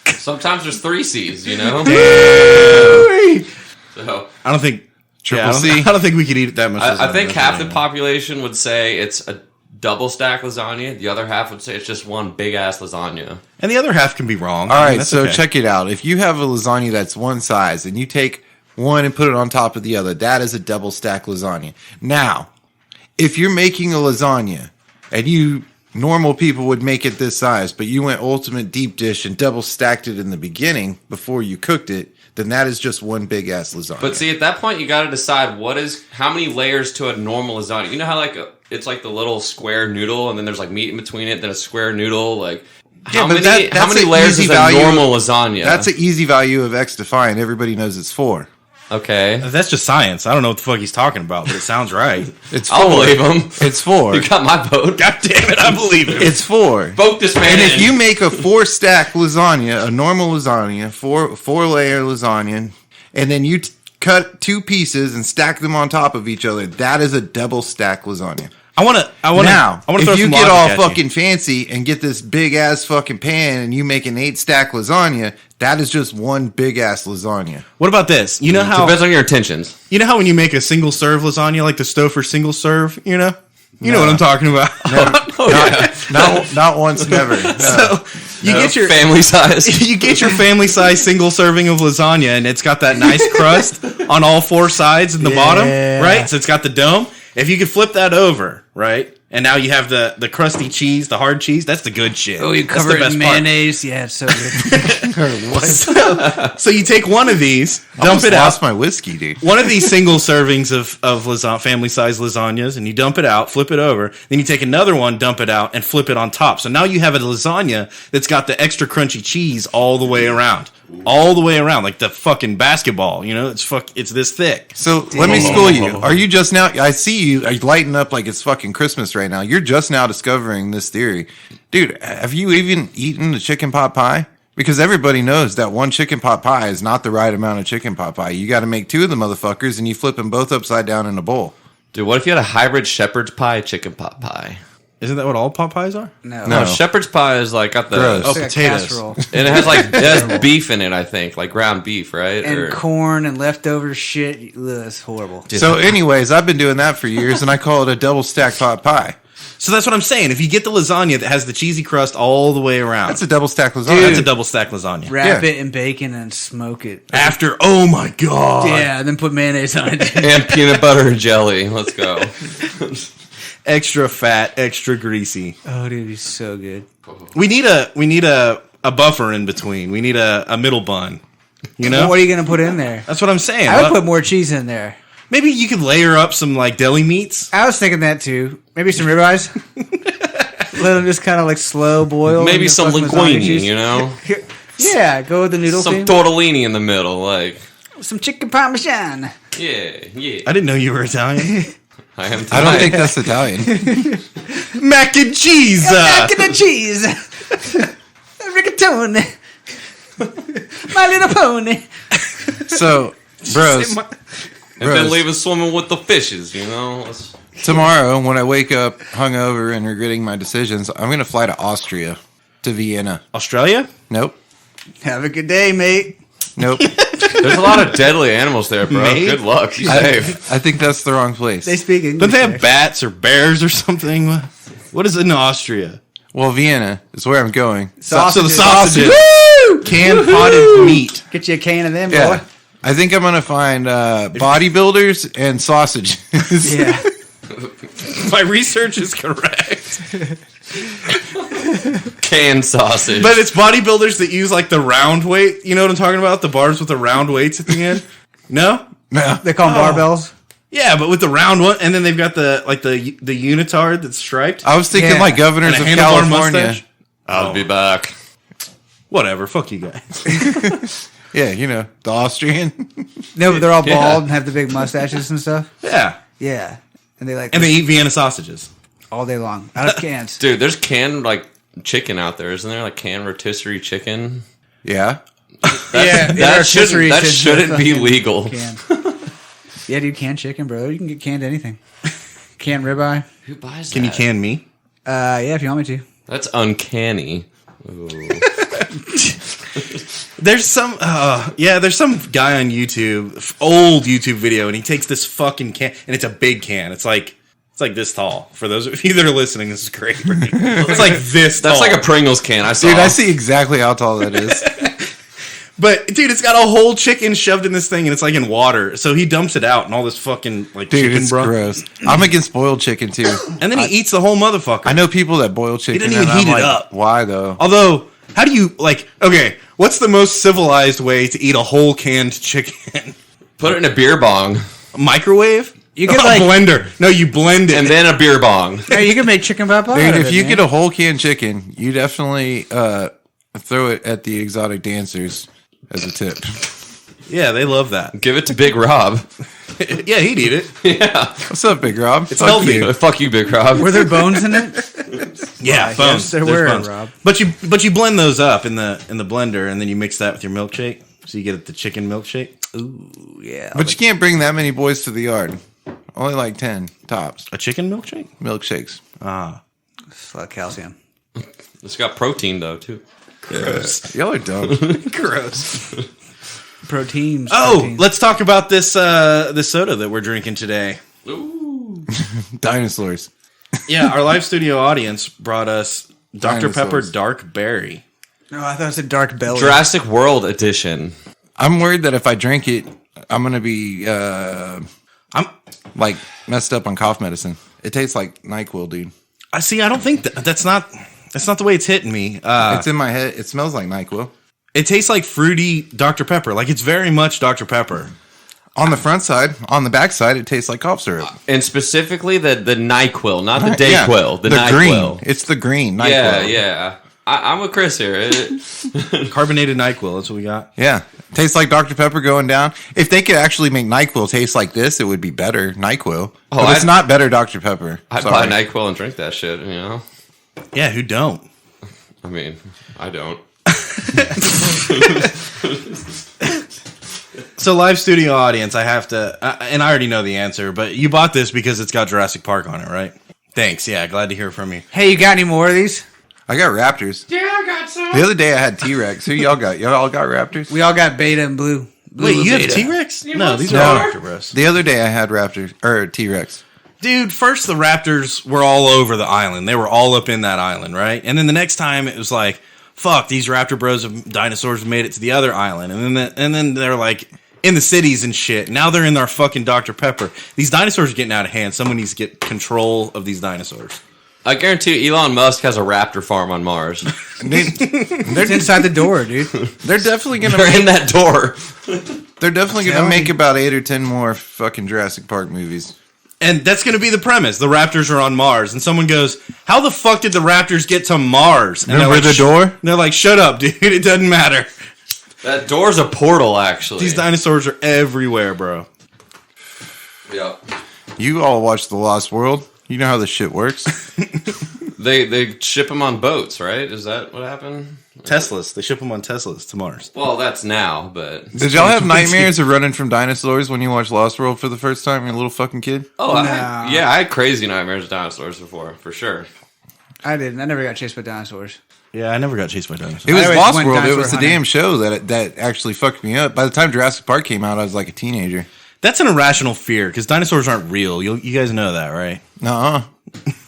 Sometimes there's 3 C's, So, I don't think Triple C. I don't think we could eat that much. I lasagna. think half the population would say it's a double stack lasagna. The other half would say it's just one big ass lasagna. and the other half can be wrong. all I mean, right, that's so okay. check it out. If you have a lasagna that's one size and you take one and put it on top of the other, that is a double-stacked lasagna. Now, if you're making a lasagna and you... Normal people would make it this size, but you went ultimate deep dish and double stacked it in the beginning before you cooked it, then that is just one big ass lasagna. But see, at that point, you got to decide how many layers to a normal lasagna. You know how it's like the little square noodle, and then there's like meat in between it, then a square noodle. Like how but many that's an layers easy is a value normal lasagna? That's an easy value of X to find. Everybody knows it's 4. okay. That's just science. I don't know what the fuck he's talking about, but it sounds right. It's 4. I'll believe him. It's 4. You got my vote. God damn it, I believe it. It's 4. Vote this man. And if in. you make a 4-stack lasagna, a normal lasagna, 4-layer lasagna, and then you cut 2 pieces and stack them on top of each other, that is a double-stack lasagna. I want to Now, throw if you some get logic all at you. fucking fancy and get this big ass fucking pan and you make an 8-stack lasagna, that is just one big ass lasagna. What about this? You know how depends on your intentions. when you make a single serve lasagna, like the Stouffer single serve, you know what I'm talking about. Not once, never. No. So you get your family size. you get your family size single serving of lasagna, and it's got that nice crust on all 4 sides and the bottom, right? So it's got the dome. If you could flip that over, right, and now you have the crusty cheese, the hard cheese. That's the good shit. Oh, you That's cover the it best in part. mayonnaise. Yeah, it's so good. So you take one of these, dump Almost it out. lost my whiskey, dude. One of these single servings of family size lasagnas, and you dump it out, flip it over. Then you take another one, dump it out, and flip it on top. So now you have a lasagna that's got the extra crunchy cheese all the way around, like the fucking basketball. It's this thick. So let me school you. Are you just now? I see you lighting up like it's fucking Christmas right now. You're just now discovering this theory, dude. Have you even eaten the chicken pot pie? Because everybody knows that one chicken pot pie is not the right amount of chicken pot pie. You got to make 2 of the motherfuckers, and you flip them both upside down in a bowl. Dude, what if you had a hybrid shepherd's pie chicken pot pie? Isn't that what all pot pies are? No. No. Shepherd's pie is like got the Gross. It's like a potatoes. casserole. and it has beef in it, I think, like ground beef, right? And Or- corn and leftover shit. Ugh, that's horrible. So, anyways, I've been doing that for years, and I call it a double stack pot pie. So that's what I'm saying. If you get the lasagna that has the cheesy crust all the way around, That's a double stack lasagna. that's a double stack lasagna. Wrap Yeah. it in bacon and smoke it. After, oh my god, Yeah, and then put mayonnaise on it. and peanut butter and jelly. Let's go. extra fat, extra greasy. Oh, dude, he's so good. We need a buffer in between. We need a middle bun. You know, What are you going to put in there? that's what I'm saying. I would put more cheese in there. Maybe you could layer up some like deli meats. I was thinking that too. Maybe some ribeyes. Let them just kind of like slow boil. Maybe in the some fucking lasagna linguine, cheese. you know? Yeah, go with the noodle Some theme. tortellini in the middle, like Some chicken parmesan. yeah. I didn't know you were Italian. I am. I don't think that's Italian. Mac and cheese. Mac and cheese. Rigatone. My Little Pony. So, bros, And then leave us swimming with the fishes. You know. tomorrow when I wake up hungover and regretting my decisions, I'm going to fly to Austria, to Vienna. Australia? Nope. Have a good day, mate. Nope. There's a lot of deadly animals there, bro. Mate? Good luck. Be safe. I think that's the wrong place. They speak English. Don't they have there. bats or bears or something? What is in Austria? Well, Vienna is where I'm going. So the Sausages. sausages. Woo! Canned potted meat. Get you a can of them, Yeah. boy. I think I'm going to find bodybuilders and sausages. Yeah. My research is correct. Canned sausage. But it's bodybuilders that use like the round weight. You know what I'm talking about? The bars with the round weights at the end? No? No. They call them barbells. Yeah, but with the round one, and then they've got the unitard that's striped. I was thinking Yeah. like governors And of a handlebar California. mustache. I'll be back. Whatever, fuck you guys. Yeah, you know, the Austrian. No, but they're all Yeah. bald and have the big mustaches and stuff. Yeah, Yeah. And they like and they eat Vienna sausages. all day long out of cans. Dude, there's canned like chicken out there, isn't there? Like canned rotisserie chicken. Yeah. That shouldn't be legal. Can. Yeah, dude, canned chicken, bro. You can get canned anything. Canned ribeye. Who buys that? Can you can me? Yeah, if you want me to. That's uncanny. Ooh. There's some guy on YouTube, old YouTube video, and he takes this fucking can, and it's a big can. It's like this tall. For those of you that are listening, this is great. It's like this tall. That's like a Pringles can. I saw. Dude, I see exactly how tall that is. But dude, it's got a whole chicken shoved in this thing, and it's like in water. So he dumps it out, and all this fucking like Dude, chicken it's broth. gross. I'm against boiled chicken too. And then he eats the whole motherfucker. I know people that boil chicken. didn't even and I'm heat it like, up. Why though? Although, how do you like? Okay, what's the most civilized way to eat a whole canned chicken? Put it in a beer bong Microwave? You get a like blender. No, you blend it. and then a beer bong. hey, you can make chicken pot pie. Dude, out of if it, you man. get a whole canned chicken, you definitely throw it at the exotic dancers as a tip. Yeah, they love that. Give it to Big Rob. Yeah, he'd eat it. Yeah. What's up, Big Rob? It's healthy. Fuck you, Big Rob. were there bones in it? Yeah, I bones. guess there There's were, bones. Rob. But you blend those up in the blender, and then you mix that with your milkshake, so you get the chicken milkshake. Ooh, yeah. But you can't bring that many boys to the yard. Only like 10 tops. A chicken milkshake? Milkshakes. Ah, Fuck calcium. It's got protein though too. gross. Y'all are dumb. Gross. Proteins. Oh, proteins. let's talk about this soda that we're drinking today. Ooh. Dinosaurs. Yeah, our live studio audience brought us Dr. Pepper Dinosaurs. Dark Berry. No, I thought it was a dark belly. Jurassic World edition. I'm worried that if I drink it, I'm going to be I'm like messed up on cough medicine. It tastes like NyQuil, dude. I see. I don't think that's not the way it's hitting me. It's in my head. It smells like NyQuil. It tastes like fruity Dr. Pepper. Like it's very much Dr. Pepper. On the front side, on the back side, it tastes like cough syrup. And specifically the NyQuil, not the Yeah, Dayquil. The green. NyQuil. It's the green NyQuil. Yeah, yeah. I'm with Chris here. Carbonated NyQuil. That's what we got. Yeah. Tastes like Dr. Pepper going down. If they could actually make NyQuil taste like this, it would be better NyQuil. But it's I'd- not better Dr. Pepper. I'd Sorry. buy NyQuil and drink that shit, you know? Yeah, who don't? I mean, I don't. So, live studio audience, I have to, and I already know the answer, but you bought this because it's got Jurassic Park on it, right? Thanks. Yeah, glad to hear from you. Hey, you got any more of these? I got Raptors. Yeah, I got some. The other day I had T-Rex. Who y'all got? Y'all all got Raptors? We all got beta and blue. Wait, you have beta. T-Rex? No, want these some? are Raptor Bros. The other day I had Raptors or T-Rex. Dude, first the Raptors were all over the island. They were all up in that island, right? And then the next time it was like, fuck, these Raptor Bros of dinosaurs have made it to the other island. And then they're like in the cities and shit. Now they're in our fucking Dr. Pepper. These dinosaurs are getting out of hand. Someone needs to get control of these dinosaurs. I guarantee you, Elon Musk has a raptor farm on Mars. It's inside the door, dude. They're definitely gonna They're in make, that door. they're definitely gonna make about 8 or 10 more fucking Jurassic Park movies. And that's going to be the premise. The Raptors are on Mars. And someone goes, how the fuck did the Raptors get to Mars? And Remember the door? They're like, shut up, dude. It doesn't matter. That door's a portal, actually. These dinosaurs are everywhere, bro. Yeah. You all watch The Lost World. You know how this shit works. They ship them on boats, right? Is that what happened? Teslas. They ship them on Teslas to Mars. Well, that's now, but... Did y'all have nightmares of running from dinosaurs when you watched Lost World for the first time? You're a little fucking kid. Oh, Nah. I had crazy nightmares of dinosaurs before, for sure. I didn't. I never got chased by dinosaurs. Yeah, I never got chased by dinosaurs. It was always Lost went World. It dinosaur was the hunting. damn show that actually fucked me up. By the time Jurassic Park came out, I was like a teenager. That's an irrational fear because dinosaurs aren't real. You guys know that, right? Nuh-uh.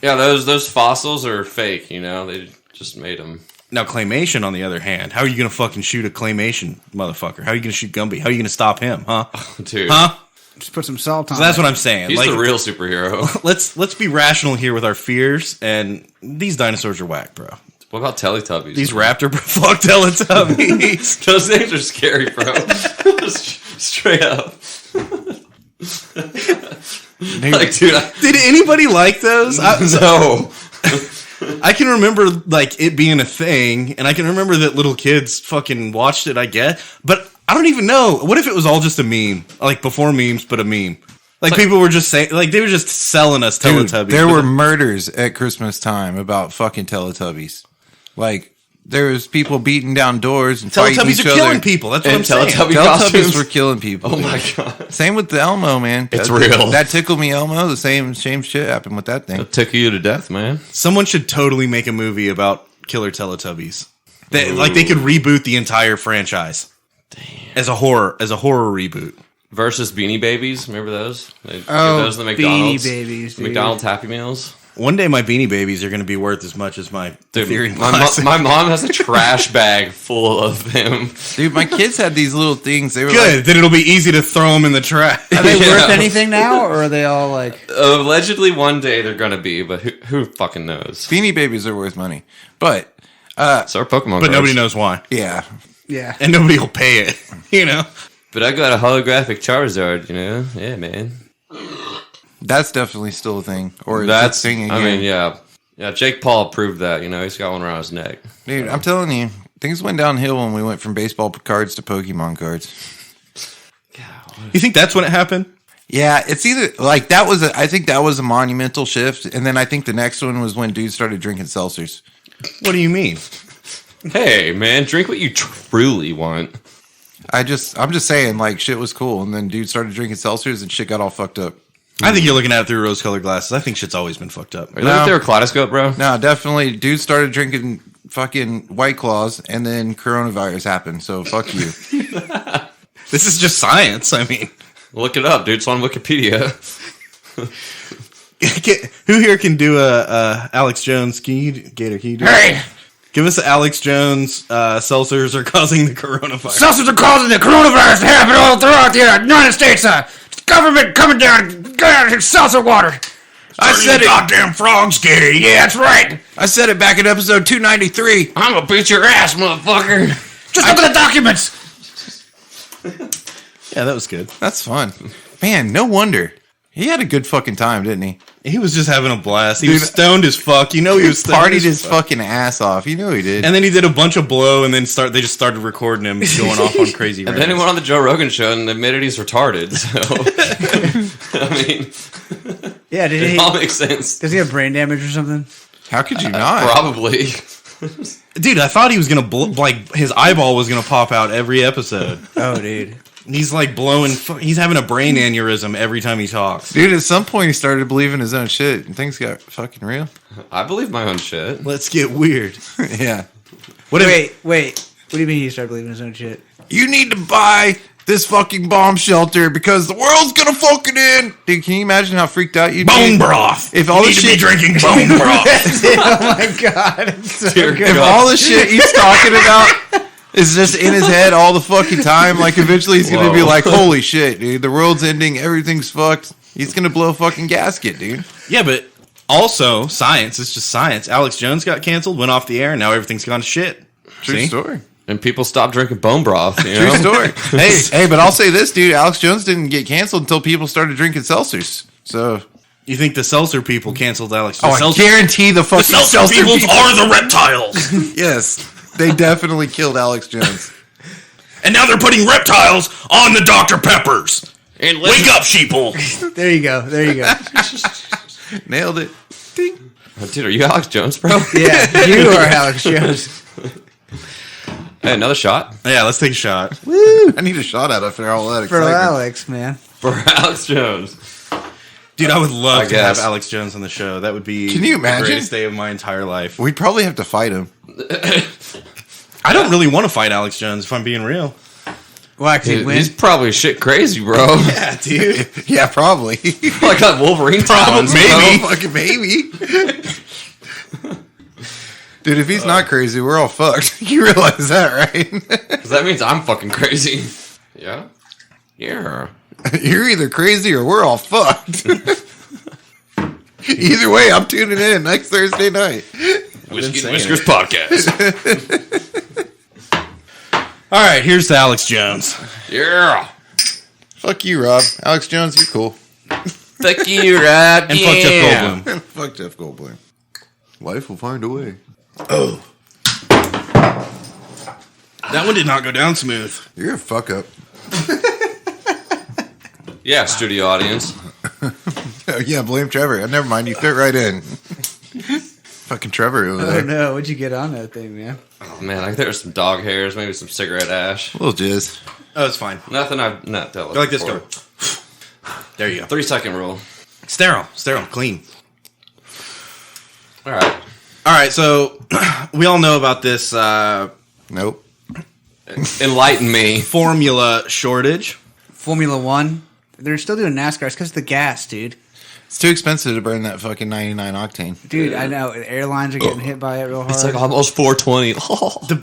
Yeah, those fossils are fake, you know? They just made them. Now, claymation, on the other hand, how are you going to fucking shoot a claymation motherfucker? How are you going to shoot Gumby? How are you going to stop him, huh? Dude, Huh? Just put some salt on So that's it. what I'm saying. he's Like, the real superhero. let's be rational here with our fears, and these dinosaurs are whack, bro. What about Teletubbies? These raptor fuck Teletubbies. Those things are scary, bro. Straight up. Like, dude, Did anybody like those? no. I can remember like it being a thing, and I can remember that little kids fucking watched it, I guess. But I don't even know. What if it was all just a meme? Like before memes, but a meme. Like people were just saying, like they were just selling us Dude, Teletubbies. there but were murders at Christmas time about fucking Teletubbies. Like, there was people beating down doors and fighting Teletubbies each are other. killing people. That's what And I'm saying. Teletubby Teletubbies costumes. were killing people. Oh dude. my god. Same with the Elmo, man. It's That- real. That Tickle Me Elmo, the same shit happened with that thing. It'll tickle you to death, man. Someone should totally make a movie about killer Teletubbies. Like they could reboot the entire franchise. Damn. As a horror reboot. Versus Beanie Babies. Remember those? They give Oh, those in the McDonald's. Beanie Babies, The dude. McDonald's Happy Meals. One day my Beanie Babies are going to be worth as much as my Dude, theory. my mom has a trash bag full of them. Dude, my kids had these little things. They were Good. Then it'll be easy to throw them in the trash. Are they Yeah. worth anything now, or are they all like? Allegedly, one day they're gonna be, but who fucking knows? Beanie Babies are worth money. But, So our Pokemon, But cards. nobody knows why. yeah. Yeah. And nobody will pay it. You know? But I got a holographic Charizard. You know, yeah, man. That's definitely still a thing. Or That's a thing again. I mean, yeah. Jake Paul proved that. You know, he's got one around his neck. Dude, I'm telling you, things went downhill when we went from baseball cards to Pokemon cards. You think that's when it happened? Yeah, it's either like that was I think that was a monumental shift, and then I think the next one was when dudes started drinking seltzers. What do you mean? Hey, man, drink what you truly want. I'm just saying, like, shit was cool, and then dudes started drinking seltzers, and shit got all fucked up. I think you're looking at it through rose-colored glasses. I think shit's always been fucked up. Are you looking through a kaleidoscope, bro? No, definitely, dudes started drinking fucking White Claws, and then coronavirus happened. So fuck you. This is just science. I mean, Look it up, dude. It's on Wikipedia. who here can do a Alex Jones? Gator, can you do Hey, Give us Alex Jones. Seltzers are causing the coronavirus. seltzers are causing the coronavirus to happen all throughout the United States. Government coming down, seltzer water. I said it. Goddamn frogs, Gator. Yeah, that's right. I said it back in episode 293. I'm gonna beat your ass, motherfucker. Just look at the documents. Yeah, that was good. That's fun, man. No wonder he had a good fucking time, didn't he? He was just having a blast. He Dude, was stoned as fuck. You know he was stoned Partied as his fuck. fucking ass off. You know he did. And then he did a bunch of blow, and then they just started recording him going off on crazy. And then he went on the Joe Rogan show and admitted he's retarded. So, I mean, Yeah, did it he? all makes sense. Does he have brain damage or something? How could you not? Probably. Dude, I thought he was gonna like his eyeball was gonna pop out every episode. Oh, dude. He's like blowing. He's having a brain aneurysm every time he talks. Dude, at some point he started believing his own shit, and things got fucking real. I believe my own shit. Let's get weird. Yeah. What if, Wait. What do you mean he started believing his own shit? You need to buy this fucking bomb shelter because the world's gonna fucking end. Dude, can you imagine how freaked out you'd bone be? broth? If all you the need to shit be drinking bone broth. Oh my god, it's so Dear good. If all the shit he's talking about is just in his head all the fucking time, like eventually he's gonna be Whoa. like, holy shit, dude, the world's ending, everything's fucked. He's gonna blow a fucking gasket, dude. Yeah, but also science. It's just science. Alex Jones got canceled, went off the air, and now everything's gone to shit. True See? story. And people stopped drinking bone broth. You True know? story. hey, but I'll say this, dude. Alex Jones didn't get canceled until people started drinking seltzers. So You think the seltzer people canceled Alex? Oh, I guarantee the fucking seltzer peoples people are the reptiles. Yes, they definitely killed Alex Jones. And now they're putting reptiles on the Dr. Peppers. And Wake up, sheeple. There you go. Nailed it. Ding. Oh, dude, are you Alex Jones, bro? Yeah, you are Alex Jones. Hey, another shot Yeah, let's take a shot. Woo! I need a shot out after all that For excitement. Alex, man. for Alex Jones. Dude, I would love I to have guess. Alex Jones on the show. That would be Can you imagine? the greatest day of my entire life. We'd probably have to fight him. I don't really want to fight Alex Jones, if I'm being real. Why? 'Cause he Dude, wins? he's probably shit crazy, bro. Yeah, dude. Yeah, probably. Like that Wolverine talons, Maybe. bro. Fucking maybe. Dude, if he's not crazy, we're all fucked. You realize that, right? 'Cause that means I'm fucking crazy. Yeah? Yeah. You're either crazy or we're all fucked. Either way, I'm tuning in next Thursday night. Whiskey saying and Whiskers podcast. All right, here's to Alex Jones. Yeah. Fuck you, Rob. Alex Jones, you're cool. Fuck you, Rob. And fuck Jeff Goldblum. Fuck Jeff Goldblum. Life will find a way. Oh. That one did not go down smooth. You're a fuck up. Yeah, studio audience. Oh, yeah, blame Trevor. Never mind, you fit right in. Fucking Trevor over Oh there. no! What'd you get on that thing, man? Oh, man, I think there's some dog hairs, maybe some cigarette ash. A little jizz. Oh, it's fine. Nothing I've not dealt with Go like this, before. go. There you go. 3-second rule. Sterile, clean. All right. All right, so we all know about this Nope. Enlighten me. formula shortage. Formula One. They're still doing NASCAR. It's because of the gas, dude. It's too expensive to burn that fucking 99 octane. Dude, I know. Airlines are getting hit by it real hard. It's like almost 420. The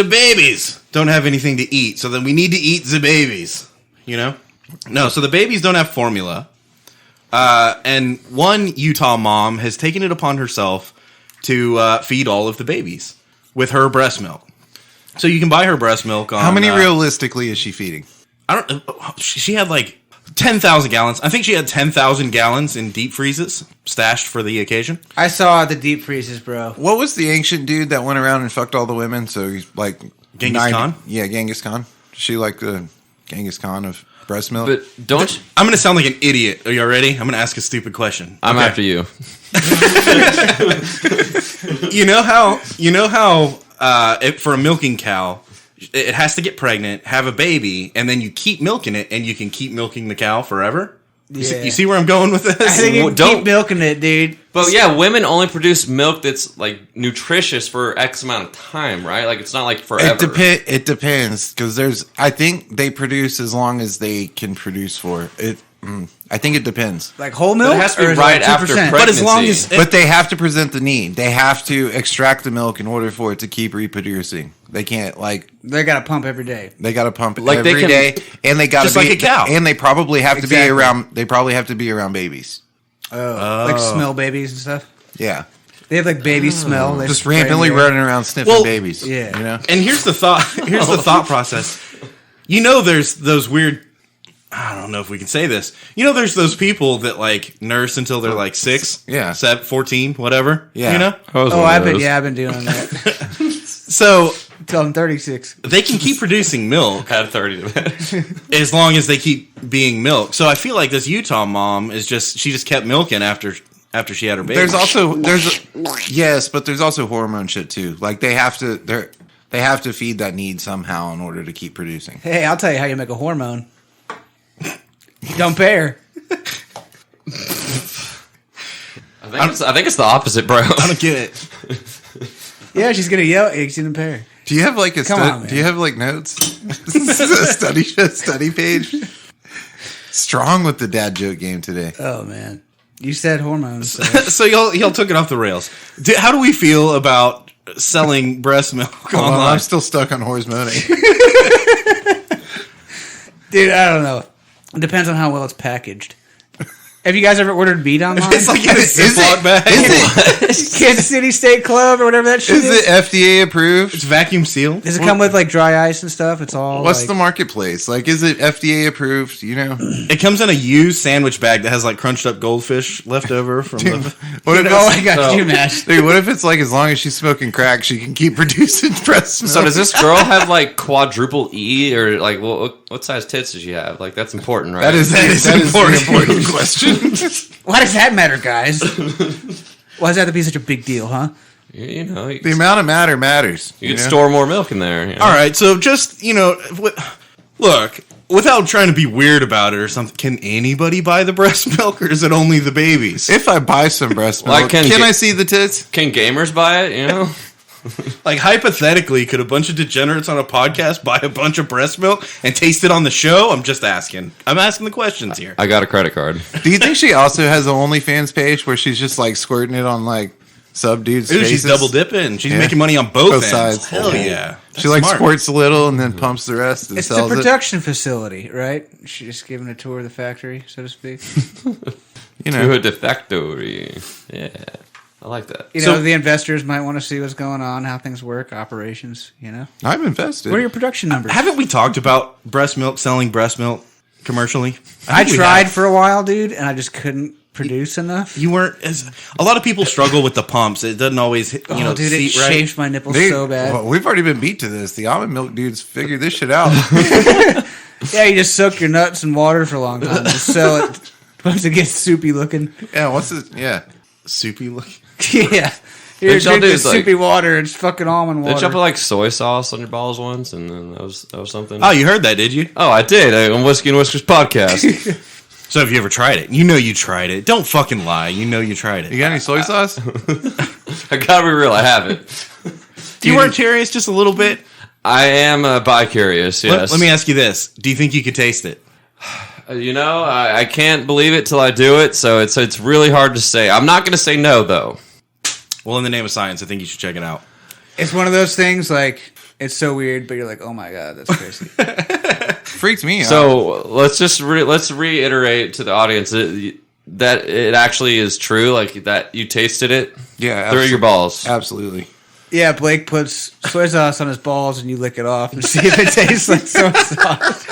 babies don't have anything to eat, so then we need to eat the babies. You know? No, so the babies don't have formula. And one Utah mom has taken it upon herself to feed all of the babies with her breast milk. So you can buy her breast milk on... How many realistically is she feeding? I don't. She had like 10,000 gallons. I think she had 10,000 gallons in deep freezes stashed for the occasion. I saw the deep freezes, bro. What was the ancient dude that went around and fucked all the women? So he's like... Genghis Khan? Yeah, Genghis Khan. Is she like the Genghis Khan of breast milk? But don't... I'm going to sound like an idiot. Are you ready? I'm going to ask a stupid question. I'm Okay. after you. You know how for a milking cow, it has to get pregnant, have a baby, and then you keep milking it, and you can keep milking the cow forever? Yeah. You see where I'm going with I this? think you Don't- keep milking it, dude. But yeah, women only produce milk that's like nutritious for X amount of time, right? Like it's not like forever. It depends because I think they produce as long as they can produce for it. I think it depends, Like whole milk? But it has to be Or is it right like after 2%? But as long as but they have to present the need. They have to extract the milk in order for it to keep reproducing. They can't They got to pump every day. they got to pump it Like, they every can- day, and they got to Just be like a cow. and they probably have to be Exactly. around. They probably have to be around babies. Like smell babies and stuff. Yeah, They have like baby smell. They just spray randomly in the air. running around sniffing Well, babies. yeah. you know. And here's the thought. Here's the thought process. You know, there's those weird. I don't know if we can say this. You know, there's those people that like nurse until they're like 6, Yeah. 7, 14, whatever. Yeah. You know. Oh, I've been doing that So until I'm 36. they can keep producing milk Had 30 of it. as long as they keep being milk. So I feel like this Utah mom is she just kept milking after she had her baby. There's yes, but there's also hormone shit too. Like they have to feed that need somehow in order to keep producing. Hey, I'll tell you how you make a hormone. You don't pay her. I think it's the opposite, bro. I don't get it. Yeah, she's gonna yell at you 'cause you didn't pay her. Do you have like a Come on, man. do you have like notes? This is a study page. Strong with the dad joke game today. Oh man, you said hormones. So. So y'all took it off the rails. How do we feel about selling breast milk Hold on, online? I'm still stuck on hormone. Dude, I don't know. It depends on how well it's packaged. Have you guys ever ordered meat online? It's like in a Ziploc bag. Kansas City Steak Club or whatever that shit is. Is it FDA approved? It's vacuum sealed. Does it come with like dry ice and stuff? It's all. What's like, the marketplace? Like, is it FDA approved? You know? It comes in a used sandwich bag that has like crunched up goldfish left over from the. What if Oh my god! Can you imagine? Dude, what if it's like as long as she's smoking crack, she can keep producing breast milk? So does this girl have like quadruple E or like what size tits does she have? Like that's important, right? That is an important question. Why does that matter, guys? Why does that have to be such a big deal, huh? You know, The amount of matter matters. you could store more milk in there. You know? All right, so just look, without trying to be weird about it or something, can anybody buy the breast milk, or is it only the babies? If I buy some breast milk, Like, can I see the tits? Can gamers buy it? You know, Like hypothetically, could a bunch of degenerates on a podcast buy a bunch of breast milk and taste it on the show? I'm just asking. I'm asking the questions here. I got a credit card. Do you think she also has an OnlyFans page where she's just like squirting it on like sub dudes' Ooh, faces? she's double dipping. She's Yeah. making money on both ends. sides. Hell yeah. She That's like smart. squirts a little and then pumps the rest and It's the sells it. production facility, right? She's just giving a tour of the factory, so to speak. You To know, a de factory. Yeah, I like that. You know, the investors might want to see what's going on, how things work, operations. You know, I'm invested. what are your production numbers? Haven't we talked about breast milk, selling breast milk commercially? I think we tried have. for a while, dude, and I just couldn't produce enough. You weren't as. A lot of people struggle with the pumps. It doesn't always, hit, Oh, dude, it seat right. chafed my nipples They- so bad. well, we've already been beat to this. The almond milk dudes figured this shit out. Yeah, you just soak your nuts in water for a long time, just sell it. Once it gets soupy looking. Yeah, what's it? Yeah. Soupy look. Yeah. Here, Did y'all drink do this is, like- soupy water. It's fucking almond water. Did you put like soy sauce on your balls once, and then that was something? Oh, you heard that, did you? Oh, I did on Whiskey and Whiskers podcast. So have you ever tried it? You know you tried it. Don't fucking lie. You know you tried You it. got any soy sauce? I gotta be real, I haven't. You weren't curious just a little bit? I am bi-curious, yes. Let me ask you this. Do you think you could taste it? You know, I can't believe it till I do it, so it's really hard to say. I'm not gonna say no, though. Well, in the name of science, I think you should check it out. It's one of those things, like, it's so weird, but you're like, oh my god, that's crazy. Freaks me out. So let's just let's reiterate to the audience that it actually is true, like that you tasted it Yeah, through your balls. Absolutely. Yeah, Blake puts soy sauce on his balls and you lick it off and see if it tastes like soy sauce.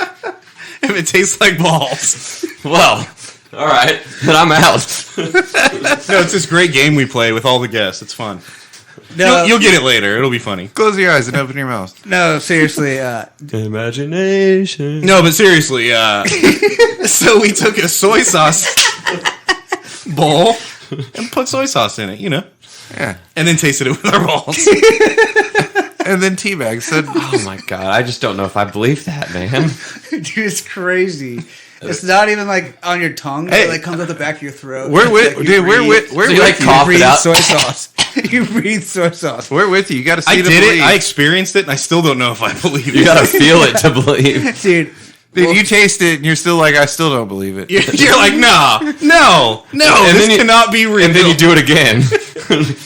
If it tastes like balls. Well, all right, then I'm out. No, it's this great game we play with all the guests. It's fun. No, You'll get it later. It'll be funny. Close your eyes and open your mouth. no, seriously. Imagination. No, but seriously, so we took a soy sauce bowl and put soy sauce in it, you know, Yeah. and then tasted it with our balls. And then teabag said, Oh my god, I just don't know if I believe that, man. Dude, it's crazy. It's not even like on your tongue. Hey. It like comes out the back of your throat. "We're with, Like, you dude. We're breathe- with, we're So you, with like, you. cough it breathe out? soy sauce. You breathe soy sauce. We're with you. You got to see I to did believe. it. I experienced it, and I still don't know if I believe it. You gotta feel it to believe. Dude, Dude, you taste it and you're still like, I still don't believe it. You're like, nah, no, And this then you- cannot be real. And then you do it again.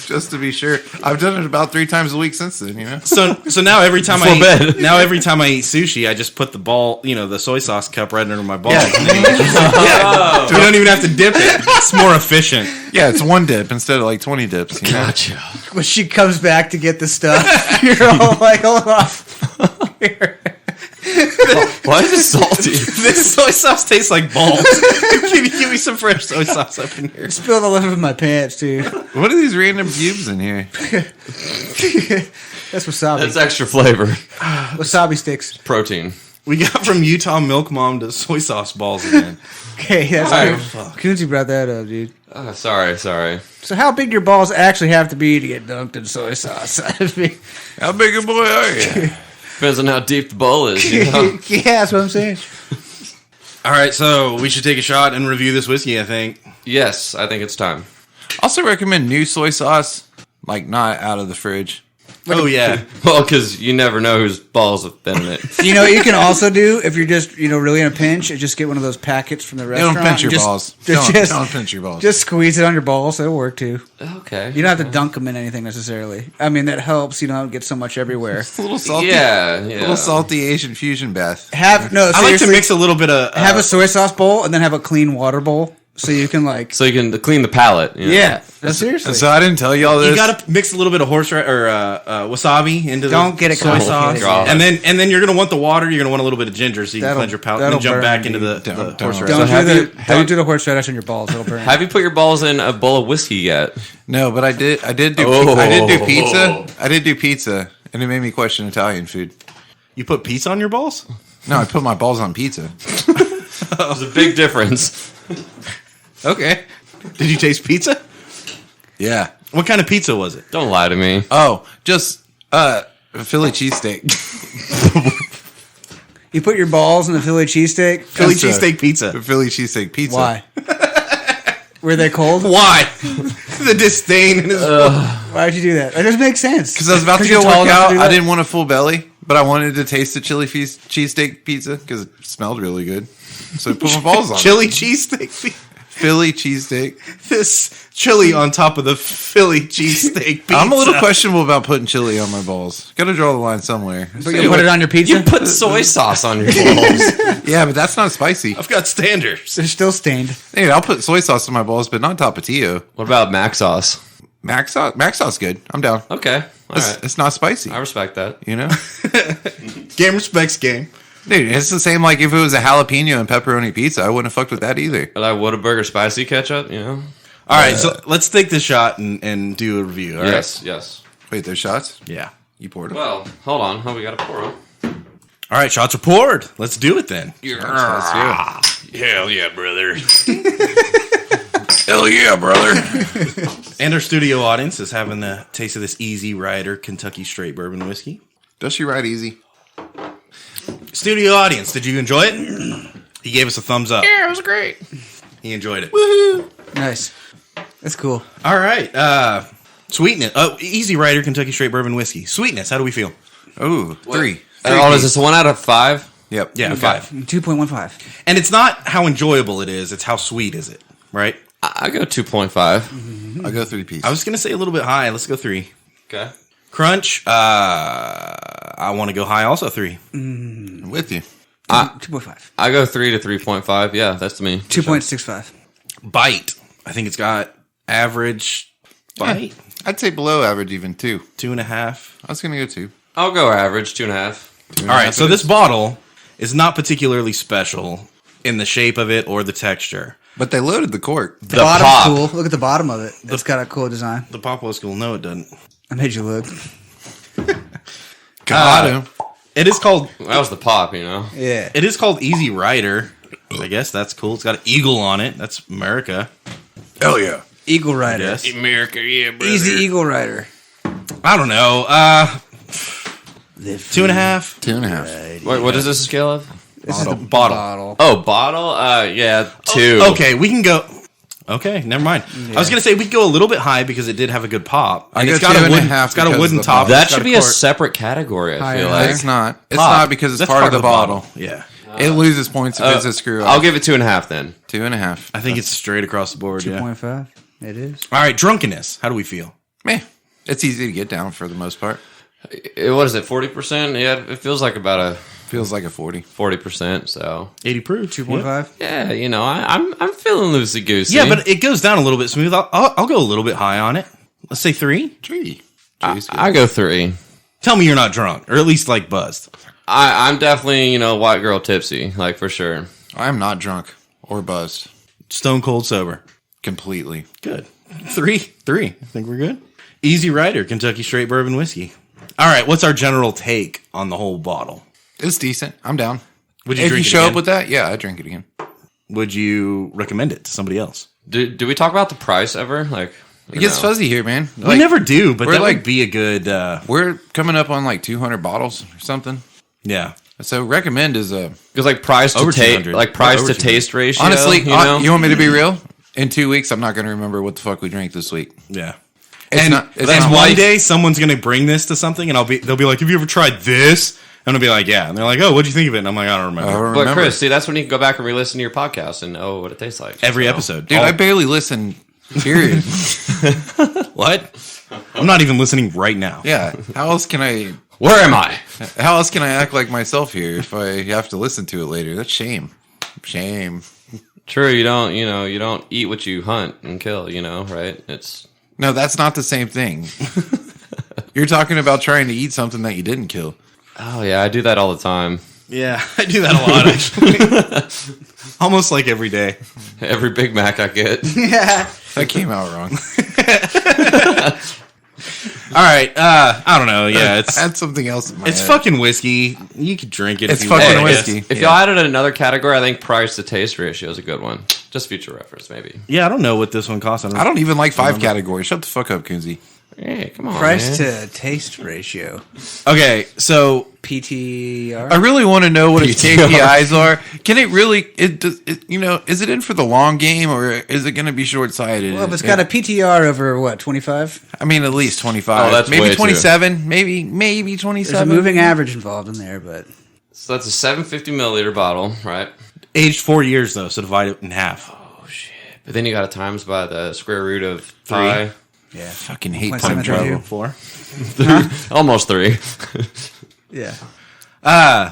Just to be sure. I've done it about 3 times a week since then, you know? So now every time Before I bed. eat, now every time I eat sushi, I just put the ball, the soy sauce cup right under my balls. Yeah. And then you just- you don't even have to dip it. It's more efficient. Yeah, it's one dip instead of like 20 dips. You know? Gotcha. when she comes back to get the stuff, you're all like, hold on. Here. Why is it salty? This soy sauce tastes like balls. Can you give me some fresh soy sauce up in here? Spilled all over my pants, too. What are these random cubes in here? That's wasabi. That's extra flavor. Wasabi sticks. Protein. We got from Utah Milk Mom to soy sauce balls again. Okay, that's Alright. good. Kunzi brought that up, dude. Sorry. So how big do your balls actually have to be to get dunked in soy sauce? I mean, How big a boy are you? Depends on how deep the bowl is, you know? yeah, that's what I'm saying. All right, so we should take a shot and review this whiskey, I think. Yes, I think it's time. Also recommend new soy sauce, like not out of the fridge. Oh, yeah. Well, because you never know whose balls have been in it. You know what you can also do if you're just, really in a pinch, is just get one of those packets from the restaurant. Don't pinch your and just- balls. Just, Don't pinch your balls. just squeeze it on your balls. It'll work too. Okay. You don't have to dunk them in anything necessarily. I mean, that helps. You don't get so much everywhere. a little salty. Yeah. A little salty Asian fusion bath. Have no. I like to Seriously, mix a little bit of... have a soy sauce bowl and then have a clean water bowl so you can like. So you can clean the palate. You know? Yeah, seriously. So I didn't tell you all this. You gotta mix a little bit of wasabi into Don't get it soy sauce, complicated. God. and then you're gonna want the water. You're gonna want a little bit of ginger so you can cleanse your palate, and then that'll jump back burn, into the Don't- horseradish. Don't have do you- don't do the horseradish on your balls. It'll burn. Have you put your balls in a bowl of whiskey yet? No, but I did do Oh. I did do pizza. I did do pizza, and it made me question Italian food. You put pizza on your balls? No, I put my balls on pizza. There's a big difference. Okay. Did you taste pizza? Yeah. What kind of pizza was it? Don't lie to me. Oh, just a Philly cheesesteak. You put your balls in the Philly cheesesteak. Philly That's a- cheesesteak pizza. Philly cheesesteak pizza. Why? Were they cold? Why? The disdain in his Why'd you do that? That doesn't make sense. Because I was about to you're go tall work enough to out. do I that? didn't want a full belly, but I wanted to taste the chili cheesesteak pizza because it smelled really good. So I put my balls on it. chili cheesesteak pizza. Philly cheesesteak. This chili on top of the Philly cheesesteak pizza. I'm a little questionable about putting chili on my balls. Got to draw the line somewhere. But you put it on your pizza. You put soy sauce on your balls. Yeah, but that's not spicy. I've got standards. They're still stained. Dude, I'll put soy sauce on my balls, but not Tapatio. What about mac sauce? Mac sauce good. I'm down. Okay. All It's, right. it's not spicy. I respect that. You know? Game respects game. Dude, it's the same like if it was a jalapeno and pepperoni pizza. I wouldn't have fucked with that either. But I would a burger spicy ketchup, you know? All right, so let's take this shot and do a review. All right? Yes. Wait, there's shots? Yeah. You poured them? Well, hold on. Oh, we got to pour them. All right, shots are poured. Let's do it then. Hell yeah, brother. Hell yeah, brother. And our studio audience is having the taste of this Easy Rider Kentucky Straight Bourbon Whiskey. Does she ride easy? Studio audience, did you enjoy it? He gave us a thumbs up. Yeah, it was great. He enjoyed it. Nice. That's cool. All right. Sweetness. Oh, Easy Rider Kentucky Straight Bourbon Whiskey. Sweetness. How do we feel? Oh, three. Oh, is this 1 out of 5? Yep. Yeah, 5. 2.15. And it's not how enjoyable it is; it's how sweet is it, right? I go 2.5. I'll go 3 piece. I was gonna say a little bit high. Let's go 3. Okay. Crunch. I want to go high. Also 3. I'm with you. 2.5. I go 3 to 3.5. Yeah, that's me. 2.65. Bite. I think it's got average bite. I'd say below average even 2. 2.5. I was going to go 2. I'll go average, 2.5. All right. So this bottle is not particularly special in the shape of it or the texture. But they loaded the cork. The The bottom's pop. cool. Look at the bottom of it. It's got a cool design. The pop was cool. No, it doesn't. I made you look. God. It is called. That was the pop, you know? Yeah. It is called Easy Rider. I guess that's cool. It's got an eagle on it. That's America. Hell yeah. Eagle Rider. Yes. America, yeah, brother. Easy Eagle Rider. I don't know. 2.5. 2.5. Wait, what is this a scale of? This is the Bottle. bottle. Oh, bottle? Yeah, 2. Okay, we can go. Okay, never mind. I was gonna say we could go a little bit high because it did have a good pop. I And go it's got a 2.5 wooden. It's got a because wooden of the top. bottle. That It's got should be a cork. separate category, I Higher, feel higher. like. It's not. It's Pop. not because it's That's part of the bottle. Yeah, It loses points if it's a screw up. I'll give it 2.5 then. 2.5. I think it's straight across the board. Yeah. 2.5. It is. All right, drunkenness. How do we feel? Meh. It's easy to get down for the most part. What is it, 40%? Yeah, it feels like about a Feels like a 40. 40%, so. 80 proof. 2.5. Yeah, you know, I'm feeling loosey-goosey. Yeah, but it goes down a little bit smooth. I'll go a little bit high on it. Let's say 3. Tree. I go 3. Tell me you're not drunk, or at least like buzzed. I'm definitely, you know, white girl tipsy, like for sure. I'm not drunk or buzzed. Stone cold sober. Completely. Good. 3. I think we're good. Easy Rider, Kentucky Straight Bourbon Whiskey. All right, what's our general take on the whole bottle? It's decent. I'm down. Would you If drink you it show again? up with that, yeah, I'd drink it again. Would you recommend it to somebody else? Do we talk about the price ever? Like, It gets no? fuzzy here, man. We never do, but we're that like- would be a good. We're coming up on like 200 bottles or something. Yeah. So recommend is a Because like price to Over taste, 200. like price Over to taste ratio. honestly. you know? You want me to be real? In 2 weeks, I'm not going to remember what the fuck we drank this week. Yeah. It's And not- it's then not one like- day someone's gonna bring this to something, and they'll be like, "Have you ever tried this?" And I'll be like, "Yeah." And they're like, "Oh, what'd you think of it?" And I'm like, "I don't remember." I don't But remember. Chris, see, that's when you can go back and re-listen to your podcast and know what it tastes like. Every So- episode, Dude, All- I barely listen. Period. what? I'm not even listening right now. Yeah. How else can I? Where am I? How else can I act like myself here if I have to listen to it later? That's shame. Shame. True, you don't eat what you hunt and kill, right? No, that's not the same thing. You're talking about trying to eat something that you didn't kill. Oh yeah, I do that all the time. Yeah, I do that a lot, actually. Almost like every day. Every Big Mac I get. Yeah. That came out wrong. All right, I don't know. Yeah, I had something else in my it's head. fucking whiskey. You could drink it. It's if you fucking want, I guess. whiskey. If y'all added another category, I think price to taste ratio is a good one. Just future reference, maybe. Yeah, I don't know what this one costs. I don't even like 5 categories. Shut the fuck up, Kunzi. Hey, come on, Price man. to taste ratio. Okay, so PTR. I really want to know what its PTR. KPIs are. Can it really? Is it in for the long game or is it going to be short sighted? Well, if it's got a PTR over what 25, I mean, at least 25. Oh, that's way maybe too. 27. Maybe there's a 27. moving average involved in there, but So that's a 750 milliliter bottle, right? aged 4 years though, so divide it in half. Oh shit! But then you got to times by the square root of 3. yeah, Fucking hate Point time 732. travel. 4. Almost 3. yeah.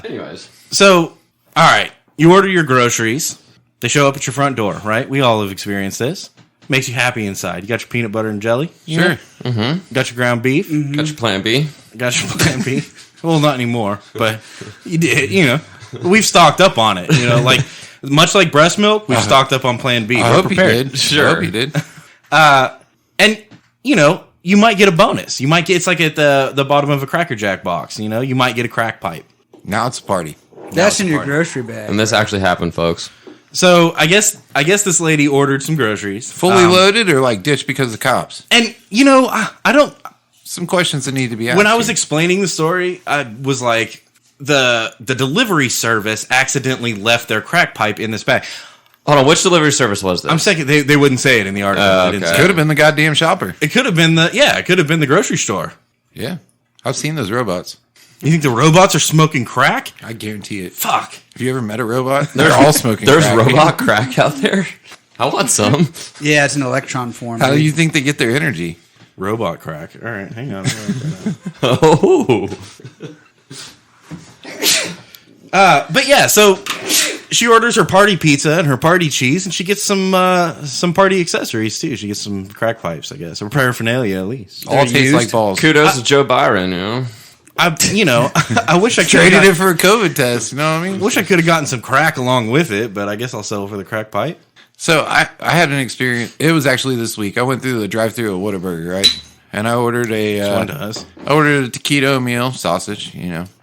Anyways, So, all right, you order your groceries. They show up at your front door, right? We all have experienced this. Makes you happy inside. You got your peanut butter and jelly. Sure. Got your ground beef. got your plan B. Got your plain beef. Well, not anymore, but you did. We've stocked up on it. Like much like breast milk, we've stocked up on Plan B. I We're hope prepared. you did. Sure. I hope you did. And you might get a bonus. You might get it's like at the bottom of a Cracker Jack box. You might get a crack pipe. Now it's a party. That's in your grocery bag. And this actually happened, folks. So I guess this lady ordered some groceries, Fully loaded or like ditched because of cops? and I don't. Some questions that need to be asked. When I was here. explaining the story, I was like, the delivery service accidentally left their crack pipe in this bag. Hold on, which delivery service was this? I'm second. They wouldn't say it in the article. They didn't okay. say Could it. have been the goddamn shopper. It could have been the grocery store. Yeah. I've seen those robots. You think the robots are smoking crack? I guarantee it. Fuck. Have you ever met a robot? They're all smoking There's crack. robot crack out there. I want some. Yeah, it's an electron form. How do you think they get their energy? Robot crack. All right, hang on. Oh, But yeah, so she orders her party pizza and her party cheese, and she gets some party accessories too. She gets some crack pipes, I guess, or paraphernalia at least. All taste like balls. kudos to Joe Byron. I wish I Traded it for a COVID test. You know what I mean? Wish I could have gotten some crack along with it, but I guess I'll settle for the crack pipe. So I had an experience. It was actually this week. I went through the drive-through at Whataburger, right? And I ordered One does, I ordered a taquito meal, sausage,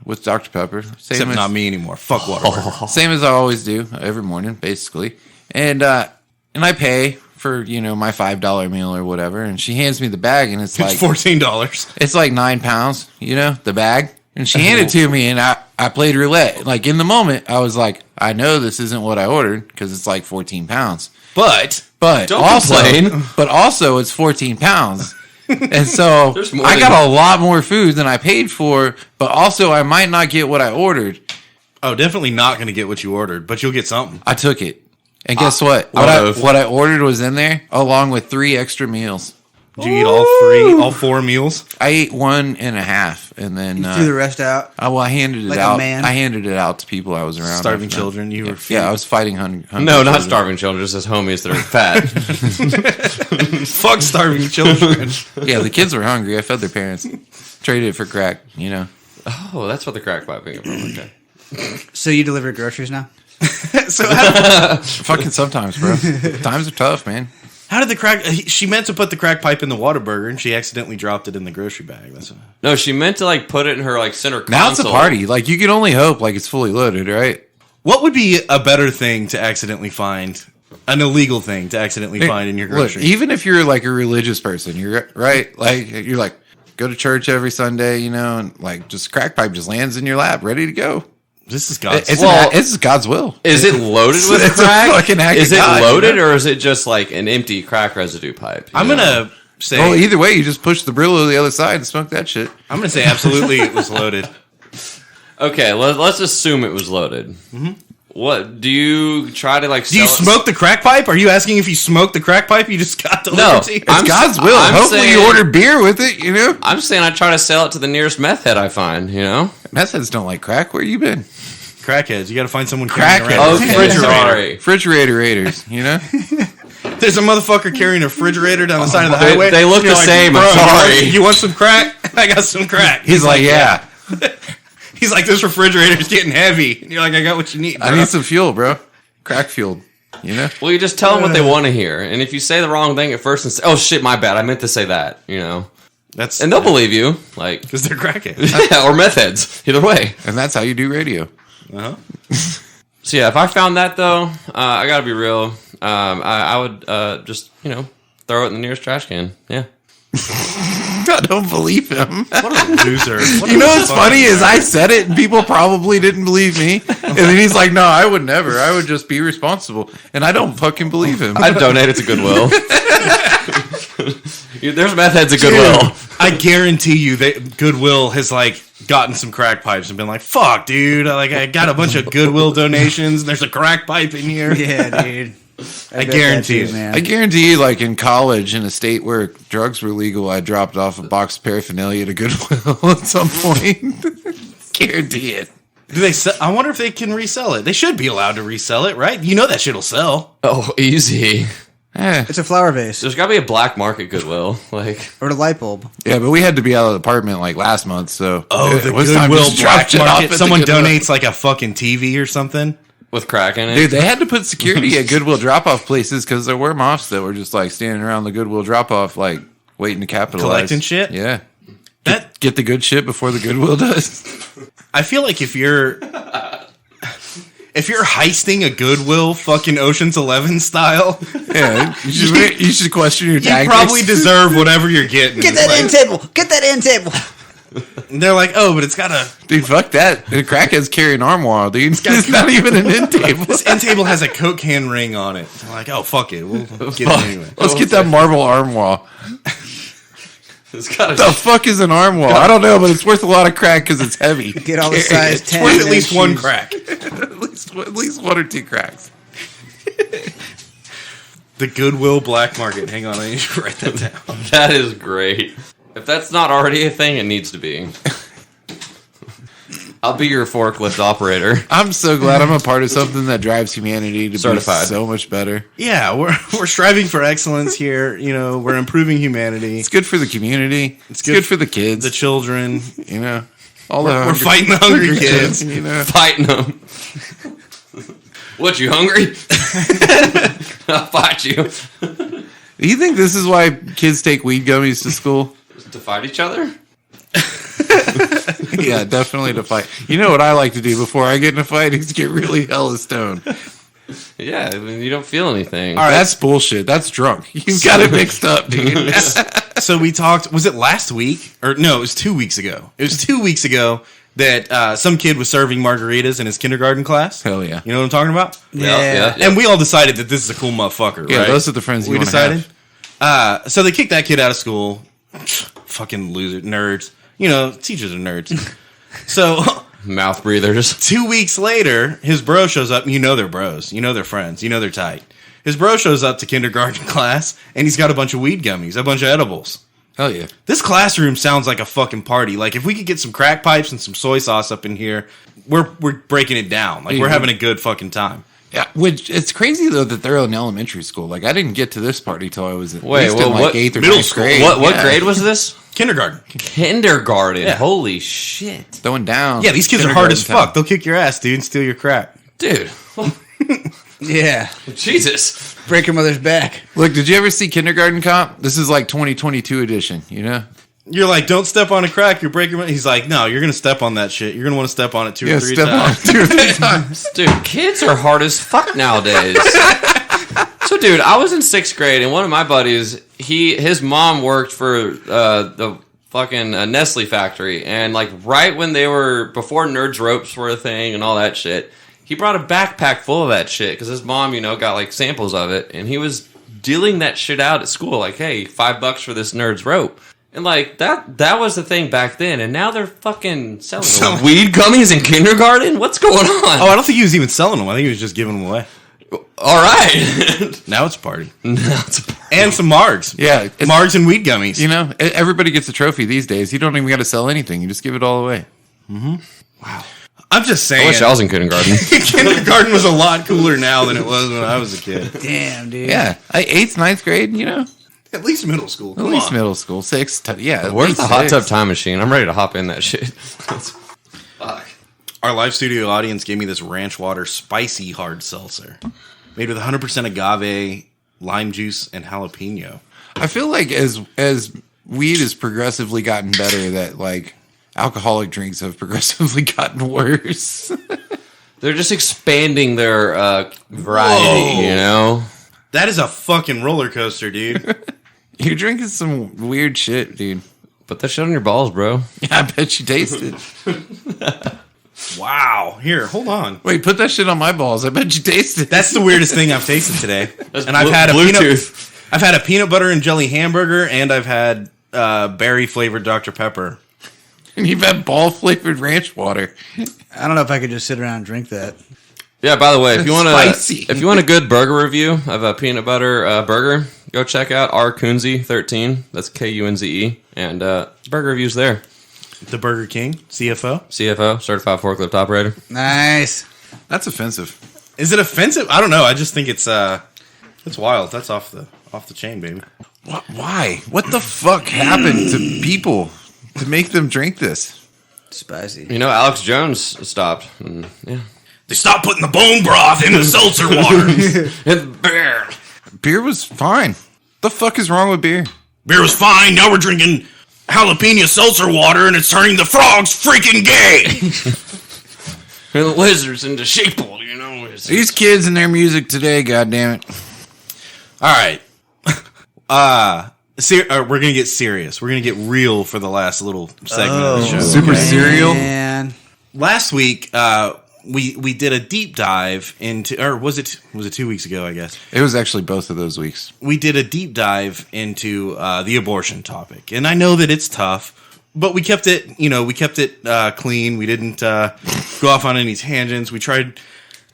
with Dr. Pepper. Same except as, not me anymore. Fuck water. Same as I always do every morning, basically. And I pay for my $5 meal or whatever, and she hands me the bag, and it's like It's $14. it's like 9 pounds, the bag. And she handed it to me, and I played roulette. Like in the moment, I was like, I know this isn't what I ordered because it's like 14 pounds. But But Don't also, complain. but also, it's 14 pounds. And so There's more I than- got a lot more food than I paid for, but also I might not get what I ordered. definitely not going to get what you ordered, but you'll get something. I took it. And guess what? Would've. What I ordered was in there along with 3 extra meals. Did you eat all 4 meals? I ate 1.5 and then threw the rest out? I handed it Like a out. man? I handed it out to people I was around. Starving after that. children. You were Yeah, I was fighting hunger. no, not starving children, just as homies that are fat. fuck starving children. Yeah, the kids were hungry. I fed their parents. Traded it for crack, Oh, that's what the crack pipe came from. Okay. So you deliver groceries now? So Fucking sometimes, bro. Times are tough, man. how did the crack? She meant to put the crack pipe in the Whataburger, and she accidentally dropped it in the grocery bag. That's No, she meant to put it in her center console. Now it's a party. Like you can only hope like it's fully loaded, right? what would be a better thing to accidentally find? An illegal thing to accidentally find in your Look, grocery. even if you're like a religious person, you're right. Like you're like go to church every Sunday, and like just crack pipe just lands in your lap, ready to go. This is God's. It's God's will. Is it loaded with It's a crack? fucking act Is of it God, loaded, or is it just like an empty crack residue pipe? I'm gonna say. Well, either way, you just push the Brillo to the other side and smoke that shit. I'm gonna say absolutely it was loaded. Okay, let's assume it was loaded. Mm-hmm. What do you try to Do you smoke the crack pipe? Are you asking if you smoked the crack pipe you just got delivered No, to you? It's God's will. I'm Hopefully, you saying- order beer with it. I'm saying I try to sell it to the nearest meth head I find. Meth heads don't like crack. Where you been? crackheads. You got to find someone carrying Crackheads. around. Oh, a refrigerator. Refrigerator-ators, you know? There's a motherfucker carrying a refrigerator down the side of the highway. They look You're the same. "Bro, I'm sorry." You want some crack? I got some crack. He's like, yeah. He's like, this refrigerator's getting heavy. And you're like, I got what you need, bro. I need some fuel, bro. Crack fuel, you know? Well, you just tell them what they want to hear, and if you say the wrong thing at first and say, "Oh shit, my bad, I meant to say that," you know, That's and they'll believe you, like, because they're crackheads. yeah, or meth heads. Either way. And that's how you do radio. Uh-huh. So yeah, if I found that though, I gotta be real. I would just throw it in the nearest trash can. Yeah. I don't believe him. What a loser. What You a know what's fucking funny is guy. I said it and people probably didn't believe me. And then he's like, no, I would never. I would just be responsible. And I don't fucking believe him. I'd donate it to Goodwill. There's meth heads at Goodwill. I guarantee you that Goodwill has like gotten some crack pipes and been like, fuck, dude. I got a bunch of Goodwill donations and there's a crack pipe in here. Yeah, dude. I bet guarantee that it. too, man. I guarantee you, like in college, in a state where drugs were legal, I dropped off a box of paraphernalia to Goodwill at some point. Guarantee it. Do they sell? I wonder if they can resell it. They should be allowed to resell it, right? You know that shit'll sell. Oh, easy. It's a flower vase There's gotta be a black market Goodwill. Like, or a light bulb. Yeah, but we had to be out of the apartment like last month, so The it was time to Goodwill just drop black shit off market. at the Someone Goodwill. donates like a fucking TV or something. with crack in it. Dude, they had to put security at Goodwill drop-off places because there were mops that were just like standing around the Goodwill drop-off, like waiting to capitalize, Collecting shit? Yeah, That get the good shit before the Goodwill does. I feel like if you're heisting a Goodwill fucking Ocean's 11 style, Yeah, you should question your you tactics. probably deserve whatever you're getting. Get that Like, end table. Get that end table. and they're like, oh, but it's got a Dude, fuck that. The crackheads carry an armoire, dude. It's not even an end table. this end table has a Coke can ring on it. They're like, oh fuck it, we'll get it anyway. Let's get that marble armoire. It's gotta The fuck is an armoire? I don't know, but it's worth a lot of crack because it's heavy. Get all the size It's 10. worth at and least then one choose. crack. at least one or two cracks. The Goodwill black market. Hang on, I need to write that down. That is great. If that's not already a thing, it needs to be. I'll be your forklift operator. I'm so glad I'm a part of something that drives humanity to Certified. be so much better. Yeah, we're striving for excellence here. You know, we're improving humanity. It's good for the community. It's good for the kids. The children. You know, all the We're fighting the hungry kids. You know, Fighting them. What, you hungry? I'll fight you. do you think this is why kids take weed gummies to school? To fight each other? Yeah, definitely to fight. You know what I like to do before I get in a fight is get really hella stoned. Yeah, I mean, you don't feel anything. All right, that's bullshit. That's drunk. You've got it mixed up, dude. So we talked, was it last week? Or no, it was 2 weeks ago. It was 2 weeks ago that some kid was serving margaritas in his kindergarten class. Hell yeah. You know what I'm talking about? Yeah. And we all decided that this is a cool motherfucker, Yeah, right? those are the friends you we wanna decided. have. So they kicked that kid out of school. Fucking loser, nerds. You know, teachers are nerds. So Mouth breathers. 2 weeks later, his bro shows up. You know they're bros. You know they're friends. You know they're tight. His bro shows up to kindergarten class, and he's got a bunch of weed gummies, a bunch of edibles. Hell yeah. This classroom sounds like a fucking party. Like, if we could get some crack pipes and some soy sauce up in here, we're breaking it down. Like, we're having a good fucking time. Yeah, which it's crazy though that they're in elementary school. Like I didn't get to this party till I was at Wait, least in what- like 8th or middle 9th school? grade. What Yeah. grade was this? Kindergarten. Kindergarten. Yeah. Holy shit. Throwing down. Yeah, these kids are hard as Kindergarten fuck. They'll kick your ass, dude, and steal your crack. Dude. Yeah. Jesus. Break your mother's back. time. Look, did you ever see Kindergarten Cop? This is like 2022 edition. You know? You're like, don't step on a crack. You're breaking. He's like, no, you're gonna step on that shit. You're gonna want to step on it two or three step times. on 2 or 3 times. Dude, kids are hard as fuck nowadays. So, dude, I was in 6th grade, and one of my buddies, his mom worked for the fucking Nestle factory, and like right when before Nerds Ropes were a thing and all that shit, he brought a backpack full of that shit because his mom, got like samples of it, and he was dealing that shit out at school, like, hey, $5 for this Nerds Rope. And like that was the thing back then, and now they're fucking selling weed gummies in kindergarten. What's going on? Oh, I don't think he was even selling them. I think he was just giving them away. All right. Now it's a party. Now it's a party. And some margs. Yeah, it's- Margs and weed gummies. You know, everybody gets a trophy these days. You don't even got to sell anything. You just give it all away. I'm just saying. I wish I was in kindergarten. Kindergarten was a lot cooler now than it was when I was a kid. Damn, dude. Yeah, 8th, 9th grade. At least middle school. At least middle school, 6th. Yeah, Where's the hot tub time machine? I'm ready to hop in that shit. Fuck. Our live studio audience gave me this ranch water spicy hard seltzer, made with 100% agave, lime juice, and jalapeno. I feel like as weed has progressively gotten better, that like alcoholic drinks have progressively gotten worse. They're just expanding their variety, you know? That is a fucking roller coaster, dude. You're drinking some weird shit, dude. Put that shit on your balls, bro. Yeah, I bet you tasted. Wow. Here, hold on. Wait, put that shit on my balls. I bet you tasted. That's the weirdest thing I've tasted today. That's And I've had Bluetooth. I've had a peanut butter and jelly hamburger, and I've had berry flavored Dr. Pepper. And you've had ball flavored ranch water. I don't know if I could just sit around and drink that. Yeah, by the way, if you want Spicy. if you want a good burger review of a peanut butter burger, go check out R Kunze 13. That's Kunze, and burger reviews there. The Burger King, CFO. CFO, certified forklift operator. Nice. That's offensive. Is it offensive? I don't know. I just think it's wild. That's off the chain, baby. Why? What the fuck happened to people to make them drink this? Spicy. You know, Alex Jones stopped. And, yeah, They stopped putting the bone broth in the seltzer water. and bear. Beer was fine. The fuck is wrong with beer? Beer was fine. Now we're drinking jalapeno seltzer water, and it's turning the frogs freaking gay. And the lizards into sheeple, you know. These kids and their music today, goddammit. All right. We're gonna get serious. We're gonna get real for the last little segment of the show. Super cereal. Man. Last week, we did a deep dive into, or was it 2 weeks ago? I guess It was actually both of those weeks. we did a deep dive into the abortion topic, and I know that it's tough, but we kept it, clean. We didn't go off on any tangents. We tried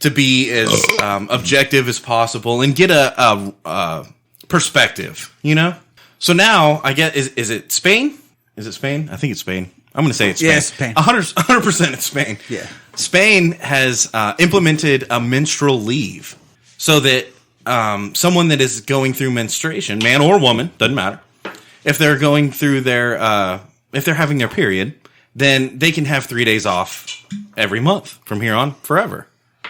to be as objective as possible and get a perspective, So now I get is it Spain? Is it Spain? I think it's Spain. I'm going to say it's Spain. Yeah, Spain. 100% it's Spain. Yeah. Spain has implemented a menstrual leave so that someone that is going through menstruation, man or woman, doesn't matter, if they're going through if they're having their period, then they can have 3 days off every month from here on forever.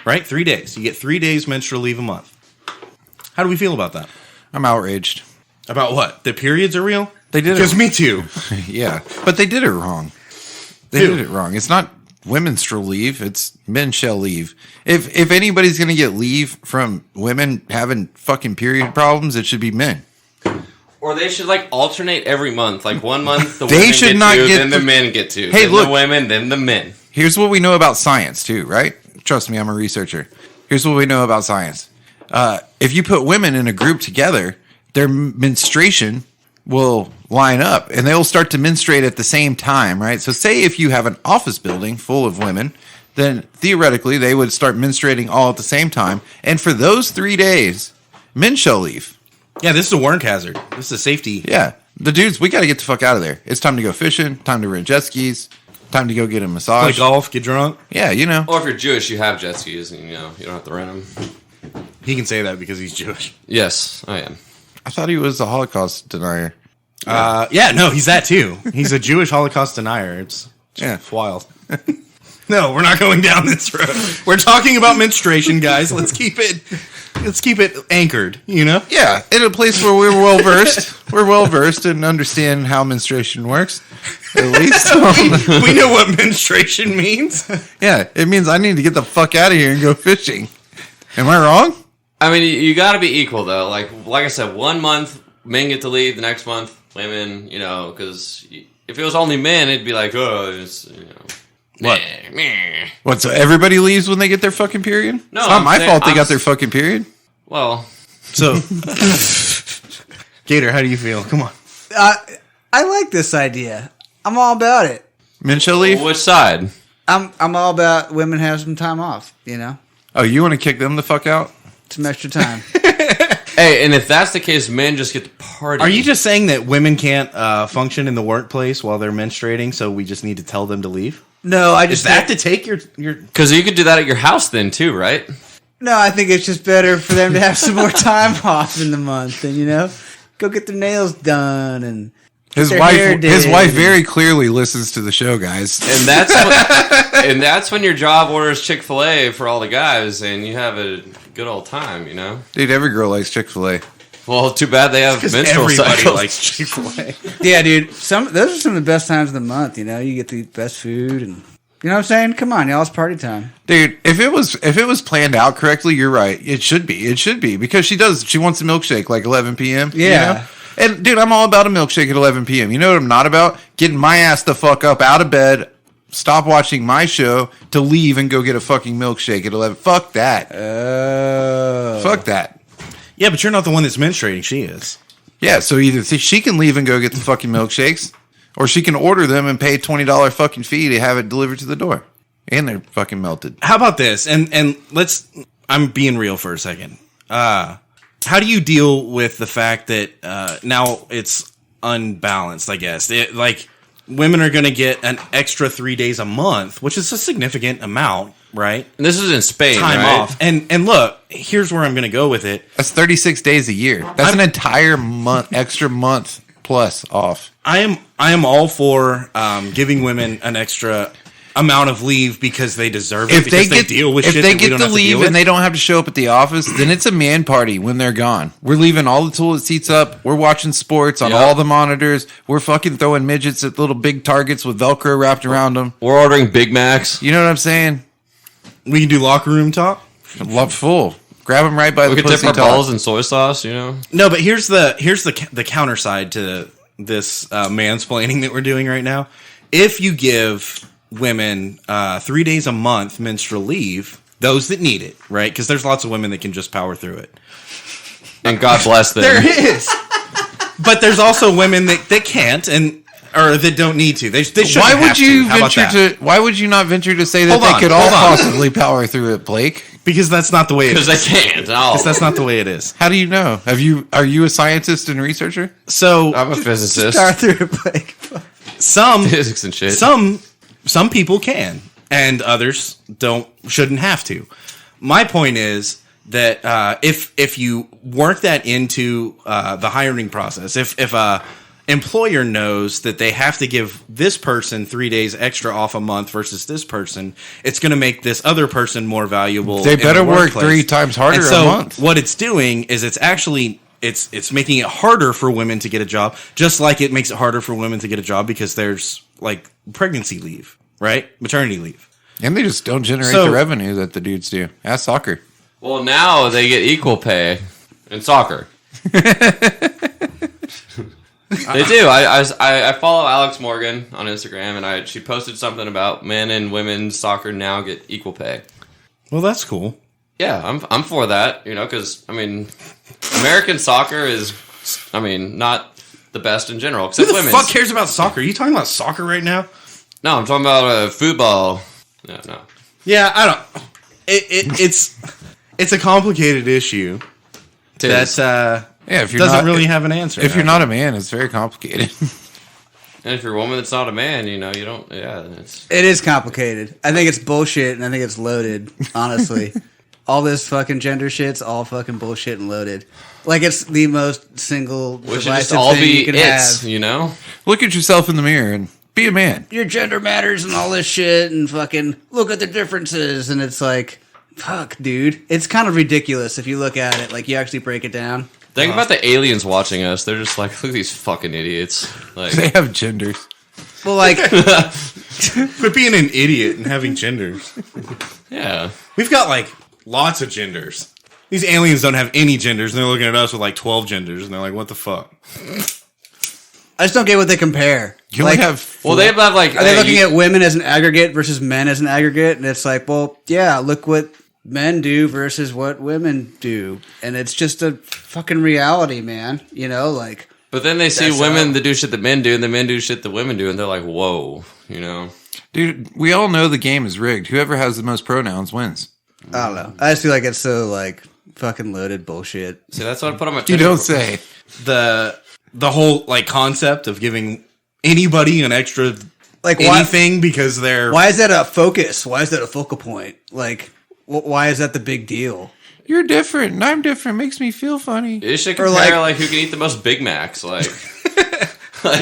Right? 3 days. You get 3 days menstrual leave a month. How do we feel about that? I'm outraged. About what? The periods are real? They did it. Because me too. Yeah, but they did it wrong. They Who? did it wrong. It's not women shall leave. It's men shall leave. If anybody's going to get leave from women having fucking period problems, it should be men. Or they should alternate every month. Like 1 month the They women should get not to, get then the the- men get to. Hey, then look. the women, then the men. Here's what we know about science, too, right? Trust me, I'm a researcher. Here's what we know about science. If you put women in a group together, their menstruation will line up and they'll start to menstruate at the same time, right? So say if you have an office building full of women, then theoretically they would start menstruating all at the same time. And for those 3 days, men shall leave. Yeah, this is a work hazard. This is a safety. Yeah. The dudes, we got to get the fuck out of there. It's time to go fishing, time to rent jet skis, time to go get a Play massage. golf, get drunk. Yeah, Or if you're Jewish, you have jet skis, and you don't have to rent them. He can say that because he's Jewish. Yes, I am. I thought he was a Holocaust denier. No, he's that too. He's a Jewish Holocaust denier. It's wild. No, we're not going down this road. We're talking about menstruation, guys. Let's keep it anchored, Yeah, in a place where we're well versed. We're well versed and understand how menstruation works. At least, We know what menstruation means. yeah, it means I need to get the fuck out of here and go fishing. Am I wrong? I mean, you got to be equal though. Like I said, 1 month men get to leave, the next month women. Because if it was only men, it'd be like, oh, it's What? meh. What? So everybody leaves when they get their fucking period? No, it's not I'm my saying- fault they I'm got their fucking period. Well, So, Gator, how do you feel? Come on. I like this idea. I'm all about it. Men shall leave. which side? I'm all about women have some time off, Oh, you want to kick them the fuck out? some extra time. Hey, and if that's the case, men just get to party. Are you just saying that women can't function in the workplace while they're menstruating, so we just need to tell them to leave? No, I Is just that to take your? Because you could do that at your house then too, right? No, I think it's just better for them to have some more time off in the month and, go get their nails done and His their wife, hair his did. wife, very clearly listens to the show, guys. And that's when your job orders Chick-fil-A for all the guys, and you have a good old time, Dude, every girl likes Chick-fil-A. Well, too bad they have menstrual Everybody cycles. likes Chick-fil-A. Yeah, dude. Those are some of the best times of the month. You get the best food, and you know what I'm saying. Come on, y'all, it's party time. Dude, if it was planned out correctly, you're right. It should be because she wants a milkshake like 11 p.m. Yeah. And dude, I'm all about a milkshake at 11 p.m. You know what I'm not about? Getting my ass the fuck up out of bed, stop watching my show to leave and go get a fucking milkshake at 11. Fuck that. Fuck that. Yeah, but you're not the one that's menstruating. She is. Yeah, so either she can leave and go get the fucking milkshakes, or she can order them and pay $20 fucking fee to have it delivered to the door. And they're fucking melted. How about this? And let's. I'm being real for a second. How do you deal with the fact that now it's unbalanced? I guess women are going to get an extra 3 days a month, which is a significant amount, right? And this is in Spain, Time right? off. And look, here's where I'm going to go with it. That's 36 days a year. That's an entire month, extra month plus off. I am all for giving women an extra amount of leave because they deserve it. If they get deal with if shit they that we get don't to have to deal leave with. and they don't have to show up at the office, then it's a man party when they're gone. We're leaving all the toilet seats up. We're watching sports on Yep. all the monitors. We're fucking throwing midgets at little big targets with Velcro wrapped around them. We're ordering Big Macs. You know what I'm saying? We can do locker room talk. Love full. Grab them right by We the could dip pussy our top. balls in soy sauce, No, but here's the counter side to this mansplaining that we're doing right now. If you give women 3 days a month menstrual leave, those that need it, right? Because there's lots of women that can just power through it. And God bless them. There is, but there's also women that can't or that don't need to. They should. Why would you How about venture that? to? Why would you not venture to say that Hold they on, could all hold on. possibly power through it, Blake? Because that's not the way it Because is. they can't. No. Because that's not the way it is. How do you know? Are you a scientist and researcher? So I'm a physicist. Start through it, Blake. some Physics and shit. some people can, and others shouldn't have to. My point is that if you work that into the hiring process, if a employer knows that they have to give this person 3 days extra off a month versus this person, it's going to make this other person more valuable. They in better the work workplace. 3 times harder And so a month. what it's doing is it's actually it's making it harder for women to get a job, just like it makes it harder for women to get a job because there's like pregnancy leave, right? Maternity leave. And they just don't generate So- the revenue that the dudes do. Ask soccer. Well, now they get equal pay in soccer. They do. I follow Alex Morgan on Instagram, and she posted something about men and women's soccer now get equal pay. Well, that's cool. Yeah, I'm for that. Because American soccer is, not the best in general. Who Except the women's. fuck cares about soccer? Are you talking about soccer right now? No, I'm talking about football. No. Yeah, I don't. It's a complicated issue It is. that Yeah, if you're doesn't not, really have an answer. If you're not a man, it's very complicated. And if you're a woman that's not a man, you don't. Yeah, it's. It is complicated. I think it's bullshit, and I think it's loaded. Honestly, all this fucking gender shit's all fucking bullshit and loaded. Like it's the most single We should just divisive all thing be you can it's, have. Look at yourself in the mirror and be a man. Your gender matters and all this shit, and fucking look at the differences, and it's like, fuck, dude. It's kind of ridiculous if you look at it. Like you actually break it down. Think about the aliens watching us. They're just like, look at these fucking idiots. They Like, have genders. Well, like, Quit being an idiot and having genders. yeah. We've got like lots of genders. These aliens don't have any genders, and they're looking at us with like 12 genders, and they're like, "What the fuck?" I just don't get what they compare. You only Like, have Well, they have like. are they looking at women as an aggregate versus men as an aggregate? And it's like, well, yeah, look what men do versus what women do. And it's just a fucking reality, man. Like, But then they see That's women how- that do shit that men do, and the men do shit that women do, and they're like, whoa, dude. We all know the game is rigged. Whoever has the most pronouns wins. I don't know. I just feel like it's so, like, fucking loaded bullshit. See, that's what I put on my You Tinder don't profile. say. The whole like concept of giving anybody an extra Like anything because they're... Why is that a focus? Why is that a focal point? Like, why is that the big deal? You're different, and I'm different. Makes me feel funny. You should compare like who can eat the most Big Macs, like that.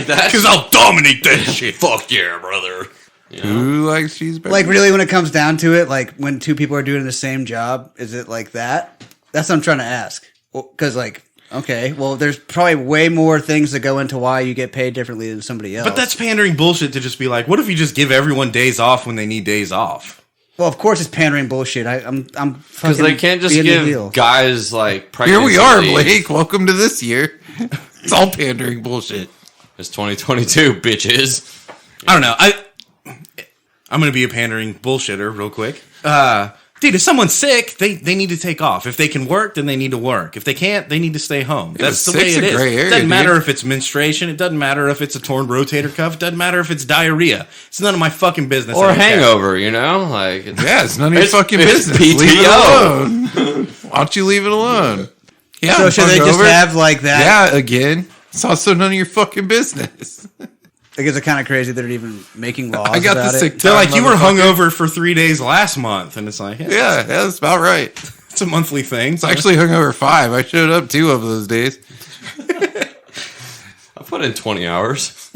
Because I'll dominate that shit. Fuck yeah, brother. You know? Who likes cheeseburgers? Like, really, when it comes down to it, like, when two people are doing the same job, is it like that? That's what I'm trying to ask. Because, like, okay, well, there's probably way more things that go into why you get paid differently than somebody else. But that's pandering bullshit to just be like, what if you just give everyone days off when they need days off? Well, of course, it's pandering bullshit. I'm because they can't just give guys like Here we are, leave. Blake. Welcome to this year. It's all pandering bullshit. It's 2022, bitches. I don't know. I'm going to be a pandering bullshitter real quick. Dude, if someone's sick, they need to take off. If they can work, then they need to work. If they can't, they need to stay home. Yeah, That's the way it is. It doesn't matter if it's menstruation. It doesn't matter if it's a torn rotator cuff. It doesn't matter if it's diarrhea. It's none of my fucking business. Or a hangover, you know? Like, it's none of your fucking it's business. PTO. Leave it alone. Why don't you leave it alone? Yeah, So should they just have like that? Yeah, again. It's also none of your fucking business. Like, is it kind of crazy they're even making laws I got about the sick it? They're like, you were motherfucker. hungover for 3 days last month. And it's like, Yeah, that's about right. it's a monthly thing. It's actually hungover 5. I showed up 2 of those days. I put in 20 hours.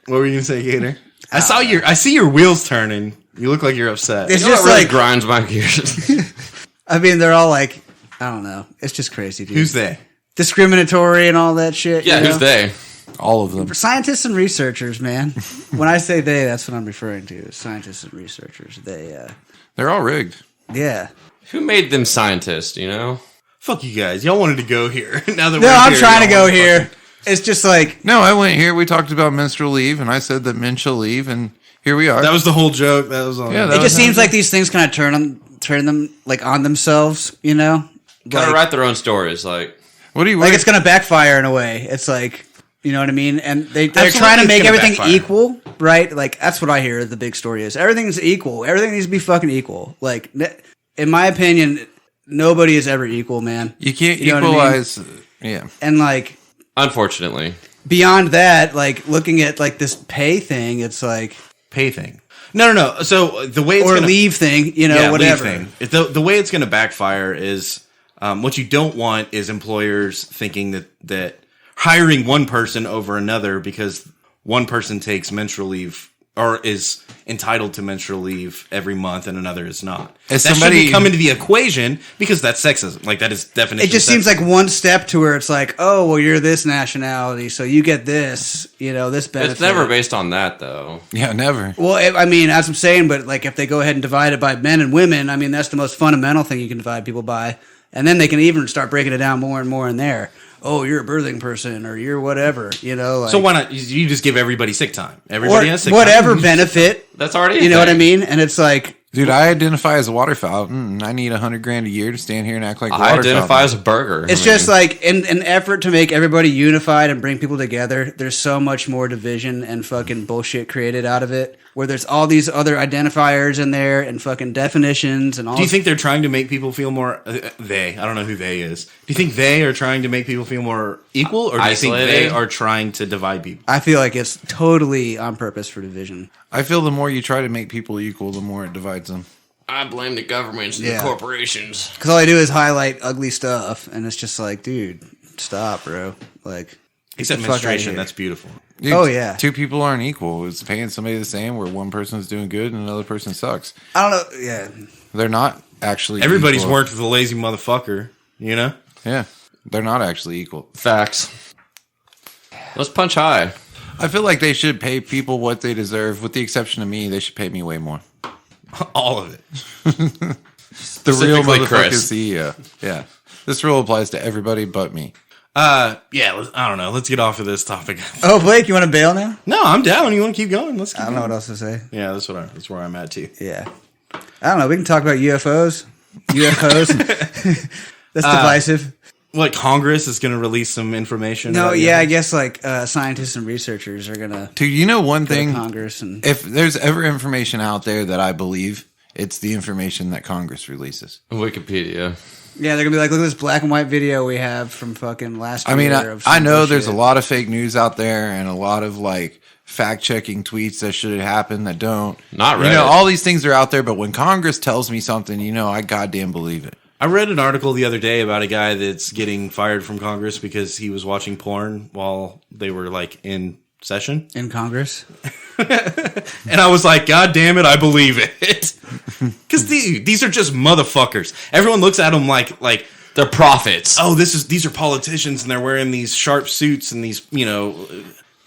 What were you going to say, Gator? I see your wheels turning. You look like you're upset. It's You know just what really like, grinds my gears. I mean, they're all like, I don't know. It's just crazy, dude. Who's they? Discriminatory and all that shit. Yeah, you know? who's they? All of them. Scientists and researchers, man. When I say they, that's what I'm referring to. Scientists and researchers. They're all rigged. Yeah. Who made them scientists, you know? Fuck you guys. Y'all wanted to go here. Now that No, we're I'm here, trying to y'all go wanna here. fucking- It's just like, No, I went here. We talked about menstrual leave, and I said that men shall leave, and here we are. That was the whole joke. That was all. Yeah, it that just was seems like these things kind of turn them like on themselves, you know? Gotta Like, write their own stories. Like, What do you like it's going to backfire in a way. It's like, you know what I mean? And they're Absolutely, trying to it's make gonna everything backfire. equal, right? Like, that's what I hear the big story is. Everything's equal. Everything needs to be fucking equal. Like, in my opinion, nobody is ever equal, man. You can't You know what I mean? equalize. Yeah. And like, unfortunately. beyond that, like looking at like this pay thing, it's like, Pay thing. No. So the way it's or gonna, leave thing, you know, yeah, whatever. leave thing. The way it's going to backfire is what you don't want is employers thinking that hiring one person over another because one person takes menstrual leave or is entitled to menstrual leave every month and another is not. As that somebody- shouldn't come into the equation because that's sexism. Like that is definition. It just seems like one step to where it's like, oh, well, you're this nationality, so you get this, you know, this benefit. It's never based on that, though. Yeah, never. Well, I mean, as I'm saying, but like if they go ahead and divide it by men and women, I mean, that's the most fundamental thing you can divide people by. And then they can even start breaking it down more and more in there. Oh, you're a birthing person or you're whatever, you know. Like, so why not? You just give everybody sick time. Everybody or has sick whatever time. benefit, That's already a you know what I thing. mean? And it's like, Dude, I identify as a waterfowl. I need $100,000 a year to stand here and act like a I waterfowl. identify as a burger. it's just like in an effort to make everybody unified and bring people together, there's so much more division and fucking bullshit created out of it, where there's all these other identifiers in there and fucking definitions and all. Do you think they're trying to make people feel more? I don't know who they is. Do you think they are trying to make people feel more equal, or do you think Isolated? they are trying to divide people? I feel like it's totally on purpose for division. I feel the more you try to make people equal, the more it divides them. I blame the governments and Yeah. the corporations. Because all I do is highlight ugly stuff, and it's just like, dude, stop, bro. Like, Except get the fuck outta menstruation. here. That's beautiful. Dude, Oh, yeah. 2 people aren't equal. It's paying somebody the same where one person's doing good and another person sucks. I don't know. Yeah, They're not actually Everybody's equal. worked with a lazy motherfucker. You know. Yeah. They're not actually equal. Facts. Let's punch high. I feel like they should pay people what they deserve. With the exception of me, they should pay me way more. All of it. The real Specifically motherfucking Chris. CEO. Yeah. This rule applies to everybody but me. Yeah. I don't know. Let's get off of this topic. Oh, Blake, you want to bail now? No, I'm down. You want to keep going? Let's keep I don't know going. what else to say. Yeah, that's where I'm at too. Yeah. I don't know. We can talk about UFOs. That's divisive. What, Congress is going to release some information? No, about yeah, I UFOs? guess like scientists and researchers are going to Dude, you know one go to thing? Congress. And If there's ever information out there that I believe, it's the information that Congress releases. Wikipedia. yeah, they're going to be like, look at this black and white video we have from fucking last I mean, year. of I some know there's a bullshit. lot of fake news out there and a lot of like fact-checking tweets that should happen that don't. Not You know, Reddit. all these things are out there, but when Congress tells me something, I goddamn believe it. I read an article the other day about a guy that's getting fired from Congress because he was watching porn while they were like in session. In Congress? And I was like, God damn it, I believe it. Because these are just motherfuckers. Everyone looks at them like They're prophets. oh, these are politicians and they're wearing these sharp suits and these,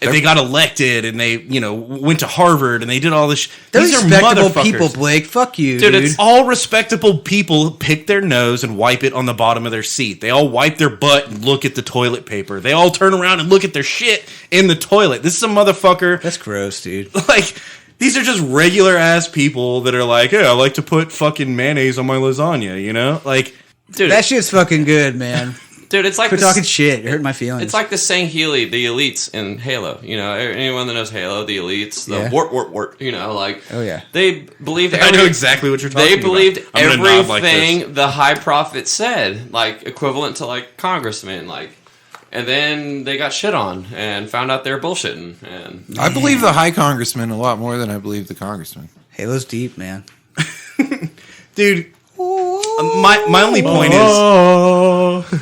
they got elected and they, went to Harvard and they did all this. They're These are respectable motherfuckers. people, Blake. Fuck you, Dude, dude. it's All respectable people pick their nose and wipe it on the bottom of their seat. They all wipe their butt and look at the toilet paper. They all turn around and look at their shit in the toilet. This is a motherfucker. That's gross, dude. Like, these are just regular ass people that are like, hey, I like to put fucking mayonnaise on my lasagna, Like, dude, That shit's fucking good, man. dude, it's like Quit this- talking shit. You're hurting my feelings. It's like the Sangheili, the elites in Halo. Anyone that knows Halo, the elites, the Yeah. wart. Oh, yeah. They believed. I know exactly what you're talking They about. believed I'm gonna nod like this. everything the high prophet said, like equivalent to like congressmen, like. And then they got shit on and found out they were bullshitting. And I believe the high congressman a lot more than I believe the congressman. Halo's deep, man. Dude, my only point is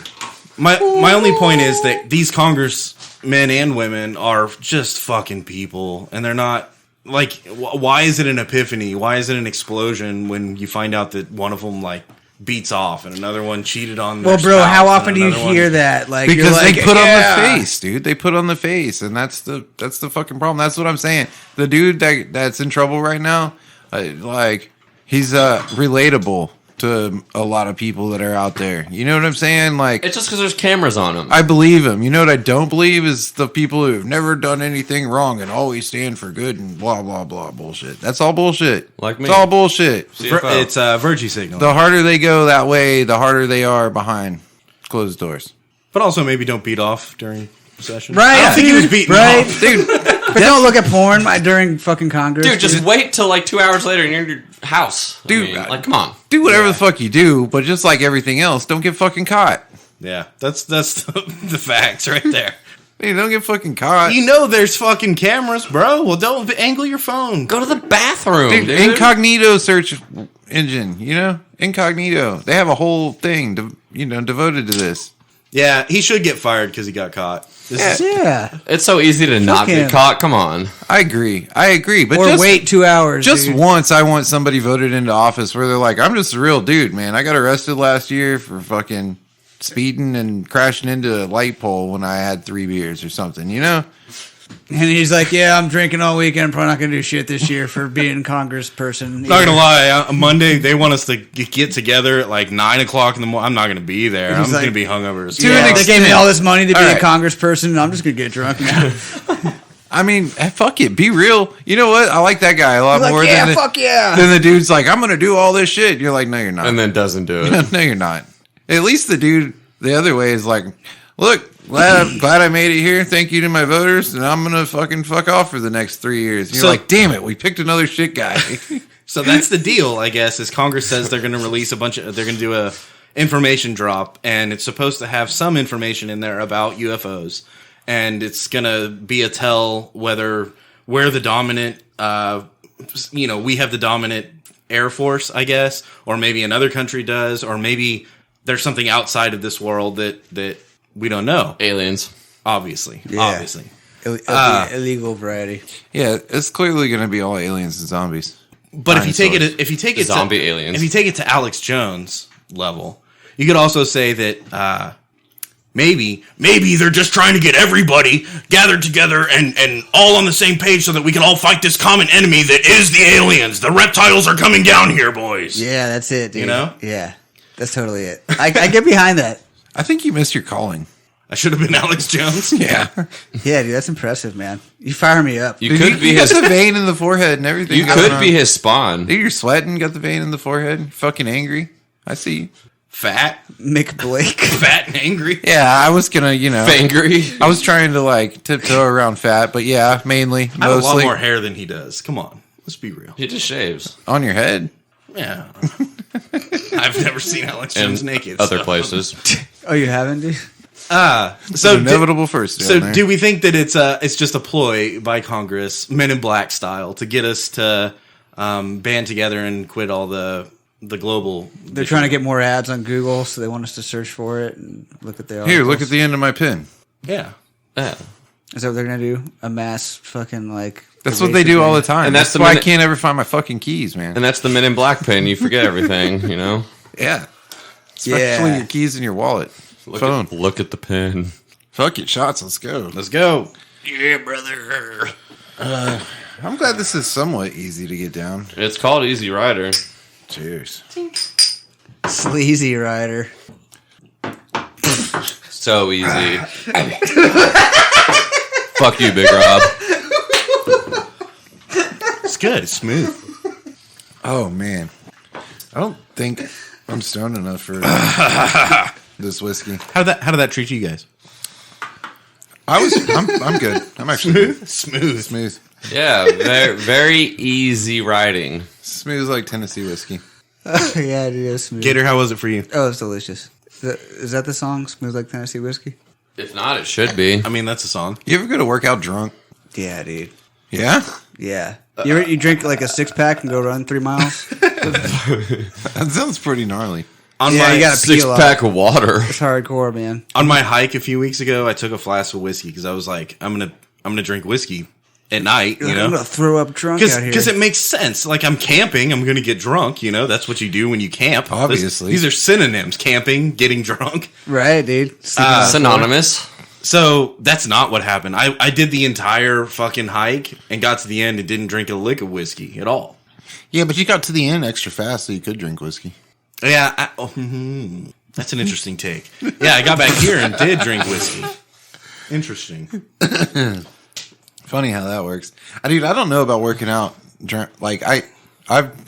my only point is that these congressmen and women are just fucking people, and they're not like. Why is it an epiphany? Why is it an explosion when you find out that one of them like beats off and another one cheated on? Well, their bro, how spouse, often and do you another one- hear that? Like, Because you're like, they put yeah. on the face, dude. They put on the face, and that's the fucking problem. That's what I'm saying. The dude that's in trouble right now, he's relatable to a lot of people that are out there. You know what I'm saying? Like, it's just because there's cameras on them. I believe him. You know what I don't believe is the people who have never done anything wrong and always stand for good and blah blah blah bullshit. That's all bullshit. Like me. It's all bullshit. CFO. It's a Virgie signal. The harder they go that way, the harder they are behind closed doors. But also maybe don't beat off during session. Right, I don't think he was beating right? off. Dude, But don't look at porn during fucking Congress. Dude, just wait till like 2 hours later and you're in your house. Dude, like, come on. do whatever the fuck you do, but just like everything else, don't get fucking caught. Yeah, that's the facts right there. Hey, don't get fucking caught. You know there's fucking cameras, bro. Well, don't angle your phone. Go to the bathroom, Dude, dude. incognito search engine, incognito. They have a whole thing, devoted to this. Yeah, he should get fired because he got caught. This is, Yeah. It's so easy to not him. get caught. Come on. I agree, but Or just wait 2 hours. Just dude. once, I want somebody voted into office where they're like, I'm just a real dude, man. I got arrested last year for fucking speeding and crashing into a light pole when I had 3 beers or something, And he's like, yeah, I'm drinking all weekend. I'm probably not going to do shit this year for being congressperson. not gonna lie, on Monday they want us to get together at like 9 o'clock in the morning. I'm not gonna be there. I'm He's just like, gonna be hungover. As To fuck. an They gave me all this money to be All a right. congressperson. I'm just going to get drunk now. I mean, fuck it, be real. You know what? I like that guy a lot Like, more yeah, than fuck yeah. than the dude's like, I'm gonna do all this shit. You're like, no, you're not. And then doesn't do it. No, you're not. At least the dude the other way is like, look, glad I made it here. Thank you to my voters, and I'm gonna fucking fuck off for the next 3 years. And you're So- like, damn it, we picked another shit guy. So that's the deal, I guess. Is Congress says they're gonna release they're gonna do a information drop, and it's supposed to have some information in there about UFOs, and it's gonna be a tell whether we're the dominant. We have the dominant Air Force, I guess, or maybe another country does, or maybe there's something outside of this world that we don't know. Aliens. Obviously. Illegal variety. Yeah, it's clearly gonna be all aliens and zombies. But if you take it Zombie to, aliens. if you take it to Alex Jones level, you could also say that maybe they're just trying to get everybody gathered together and all on the same page so that we can all fight this common enemy that is the aliens. The reptiles are coming down here, boys. Yeah, that's it, dude. You know? Yeah, that's totally it. I get behind that. I think you missed your calling. I should have been Alex Jones. Yeah. Yeah, dude, that's impressive, man. You fire me up. You could be you got his. the vein in the forehead and everything. You going could on. be his spawn. Dude, you're sweating. Got the vein in the forehead. Fucking angry. I see you. Fat Mick Blake. and angry. Yeah, I was gonna, Fangry. I was trying to like tiptoe around fat, but yeah, mainly, I have a lot mostly more hair than he does. Come on. Let's be real. He just shaves. on your head. Yeah. I've never seen Alex Jones And naked. other so. places. Oh, you haven't, dude? So inevitable first. So do we think that it's just a ploy by Congress, Men in Black style, to get us to band together and quit all the global? They're trying to get more ads on Google, so they want us to search for it and look at the articles. Here, look at the end of my pin. Yeah. Is that what they're gonna do? A mass fucking like. That's what they do all the time. And that's that's why I can't ever find my fucking keys, man. And that's the Men in Black pin. You forget everything, you know? Yeah. Especially your keys in your wallet. Phone. Look at the pin. Fuck it, shots. Let's go. Let's go. Yeah, brother. I'm glad this is somewhat easy to get down. It's called Easy Rider. Cheers. Sleazy Rider. So easy. Fuck you, Big Rob. It's good. It's smooth. Oh, man. I don't think I'm stoned enough for this whiskey. How did that treat you guys? I'm good. I'm actually Smooth. smooth. Yeah, very, very easy riding. Smooth like Tennessee whiskey. Yeah, it is smooth. Gator, how was it for you? Oh, it's delicious. Is that the song? Smooth like Tennessee whiskey? If not, it should be. I mean, that's a song. You ever go to work out drunk? Yeah, dude. Yeah? Yeah. You drink like a 6-pack and go run 3 miles? That sounds pretty gnarly. On Yeah, my you gotta pee a lot. 6-pack of water. It's hardcore, man. on my hike a few weeks ago, I took a flask of whiskey because I was like, I'm gonna drink whiskey at night, you I'm know, gonna throw up drunk out here. because it makes sense. Like I'm camping, I'm gonna get drunk. You know, that's what you do when you camp. Obviously. These are synonyms: camping, getting drunk. Right, dude. Synonymous. So that's not what happened. I did the entire fucking hike and got to the end and didn't drink a lick of whiskey at all. Yeah, but you got to the end extra fast, so you could drink whiskey. Yeah, that's an interesting take. Yeah, I got back here and did drink whiskey. Interesting. Funny how that works. Dude, I don't know about working out. Like I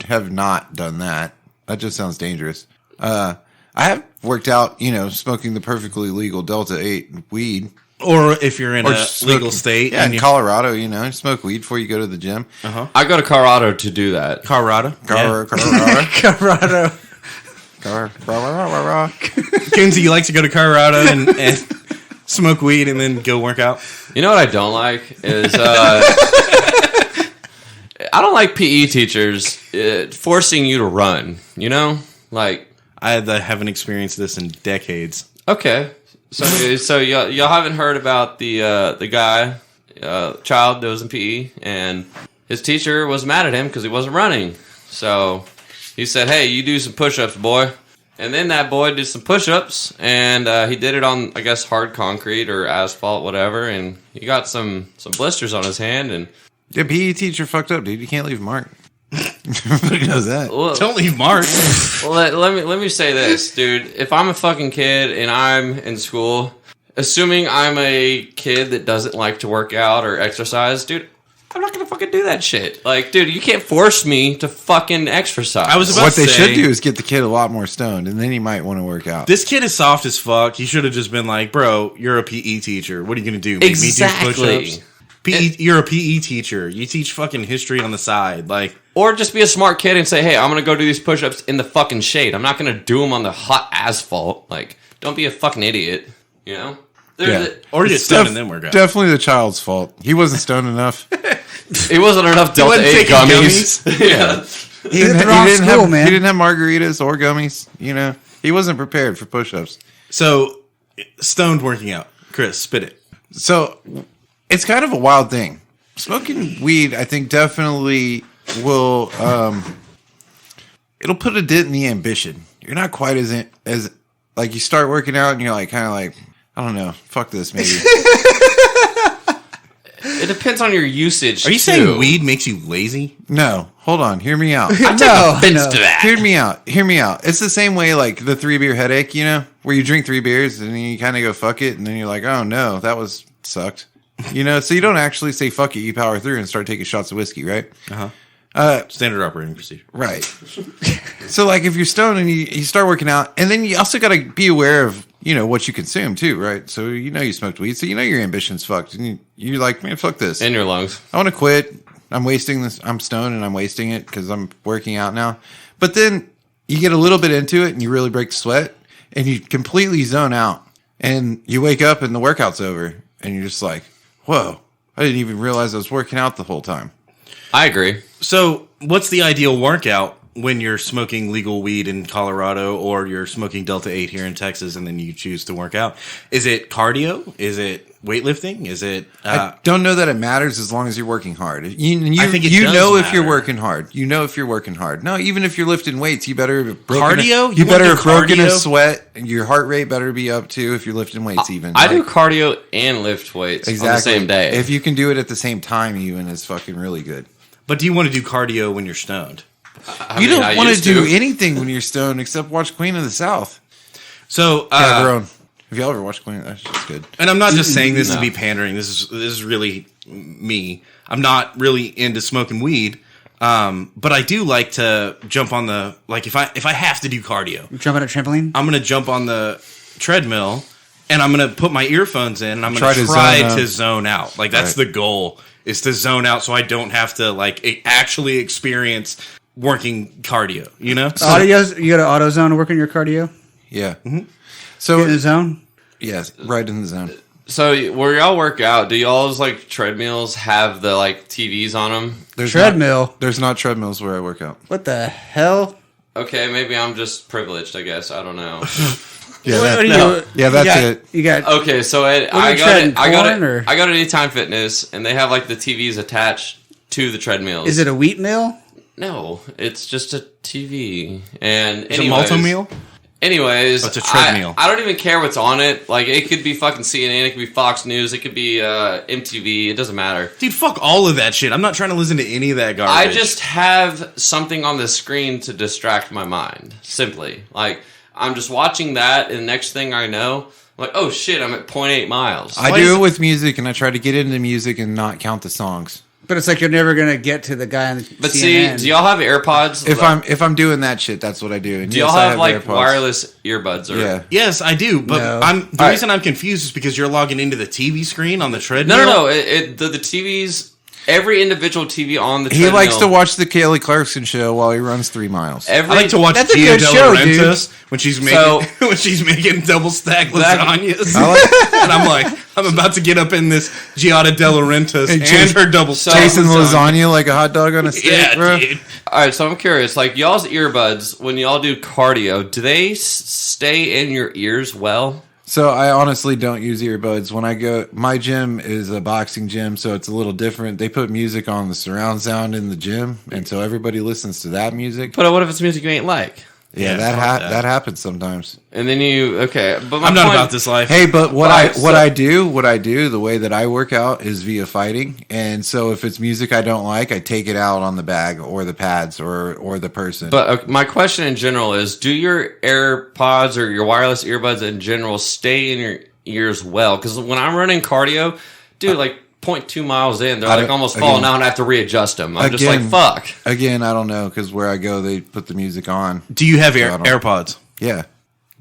have not done that. That just sounds dangerous. I have worked out, smoking the perfectly legal Delta 8 weed. Or if you're in Or a legal state. Yeah, and in Colorado, you smoke weed before you go to the gym. I go to Colorado to do that. Colorado. Colorado. Colorado. Kinsey, you like to go to Colorado and smoke weed and then go work out? You know what I don't like is I don't like PE teachers forcing you to run. You know, like I haven't experienced this in decades. okay, so y'all haven't heard about the guy child that was in PE and his teacher was mad at him because he wasn't running. So he said, "Hey, you do some push-ups, boy." And then that boy did some push-ups, and he did it on, I guess, hard concrete or asphalt, whatever. And he got some blisters on his hand. And Yeah, PE teacher fucked up, dude. You can't leave a mark. Everybody knows that. well, Don't leave Mark. let me say this, dude. If I'm a fucking kid and I'm in school, assuming I'm a kid that doesn't like to work out or exercise, dude, I'm not gonna fucking do that shit. Like, dude, you can't force me to fucking exercise. I was about What to they say, should do is get the kid a lot more stoned, and then he might want to work out. This kid is soft as fuck. He should have just been like, bro, you're a PE teacher. What are you going to do? Make Exactly. me do push-ups? You're a PE teacher. You teach fucking history on the side. Like, Or just be a smart kid and say, hey, I'm going to go do these push-ups in the fucking shade. I'm not going to do them on the hot asphalt. Like, don't be a fucking idiot, you know? Yeah. or get stoned and then work out. Definitely the child's fault. He wasn't stoned enough. It wasn't enough Delta wasn't 8 taking gummies. Yeah. He went to the wrong school, man. He didn't have margaritas or gummies. He wasn't prepared for push-ups. So, stoned working out. Chris, spit it. So it's kind of a wild thing. Smoking weed, I think, definitely will. It'll put a dent in the ambition. You're not quite as like you start working out and you're like kind of like, I don't know, fuck this maybe. It depends on your usage, Are you too. saying weed makes you lazy? No, hold on, hear me out. I take No, offense no. to that. Hear me out. It's the same way like the 3-beer headache, where you drink 3 beers and then you kind of go fuck it, and then you're like, oh no, that was sucked. So you don't actually say fuck it, you power through and start taking shots of whiskey, right? Standard operating procedure. Right. So like if you're stoned and you start working out, and then you also got to be aware of what you consume too, right? So you smoked weed, so your ambition's fucked, and you're like, man, fuck this. In your lungs. I want to quit. I'm wasting this. I'm stoned and I'm wasting it because I'm working out now. But then you get a little bit into it and you really break the sweat and you completely zone out. And you wake up and the workout's over, and you're just like, whoa, I didn't even realize I was working out the whole time. I agree. So, what's the ideal workout when you're smoking legal weed in Colorado or you're smoking Delta 8 here in Texas and then you choose to work out? Is it cardio? Is it weightlifting? Is it... I don't know that it matters as long as you're working hard. I think it you does know if matter. you're working hard. You know if you're working hard. No, even if you're lifting weights, you better have Cardio? You You better wanna have do broken a cardio? sweat. Your heart rate better be up too if you're lifting weights. Even I do cardio and lift weights on the same day. If you can do it at the same time, even is fucking really good. But do you want to do cardio when you're stoned? I You mean, I don't want to used do anything when you're stoned except watch Queen of the South. So, Have y'all ever watched Queen? That's just good. and I'm not just saying this No. to be pandering. This is really me. I'm not really into smoking weed, but I do like to jump on the if I have to do cardio, You jump on a trampoline? I'm gonna jump on the treadmill and I'm gonna put my earphones in and I'm gonna Try to try zone out. to zone out. Like that's Right. the goal is to zone out so I don't have to actually experience working cardio. You know? You got an AutoZone to work on your cardio? Yeah. Mm-hmm. So Get in the zone? yes, right in the zone. So where y'all work out, do y'all's treadmills have the TVs on them? There's Treadmill? Not, there's not treadmills where I work out. What the hell? Okay, maybe I'm just privileged. I guess I don't know. Yeah, What that- are you- no. Yeah, you that's got- it. You got... Okay, so are you treading, porn, or- I got it Anytime Fitness, and they have the TVs attached to the treadmills. Is it a wheat mill? No, it's just a TV. And Is it anyways, multi-meal? Anyways, Oh, it's a treadmill. I don't even care what's on it. It could be fucking CNN, it could be Fox News, it could be MTV. It doesn't matter. Dude, fuck all of that shit. I'm not trying to listen to any of that garbage. I just have something on the screen to distract my mind. Simply, I'm just watching that, and the next thing I know, I'm like, oh shit, I'm at 0.8 miles. I Why do is it it- with music, and I try to get into music and not count the songs. But it's like you're never going to get to the guy on the But CNN. see, do y'all have AirPods? If I'm doing that shit, that's what I do. And Do y'all yes, I have AirPods. wireless earbuds? Or Yeah. Yes, I do, but No. the reason I'm confused is because you're logging into the TV screen on the treadmill. No. The TVs. Every individual TV on the He treadmill. likes to watch the Kelly Clarkson show while he runs 3 miles. I like to watch That's a Gia good De show, Laurentiis when she's making So- when she's making double stack lasagnas, I like and I'm like, I'm about to get up in this Giada De Laurentiis And and, chase- her double stack chasing lasagna like a hot dog on a stick, Yeah, bro. dude. All right, so I'm curious. Y'all's earbuds, when y'all do cardio, do they stay in your ears well? So I honestly don't use earbuds when I go. My gym is a boxing gym, so it's a little different. They put music on the surround sound in the gym, and so everybody listens to that music. But what if it's music you ain't like? Yeah, Yeah, fuck that. that happens sometimes. And then but my I'm not point- about this life. Hey, but what Right, I do, the way that I work out is via fighting, and so if it's music I don't like, I take it out on the bag or the pads or the person. But my question in general is: do your AirPods or your wireless earbuds in general stay in your ears well? Because when I'm running cardio, dude, 0.2 miles in, they're I don't- almost again- falling out, and I have to readjust them. I'm just Again- fuck. Again, I don't know because where I go, they put the music on. Do you have I don't- AirPods? Yeah,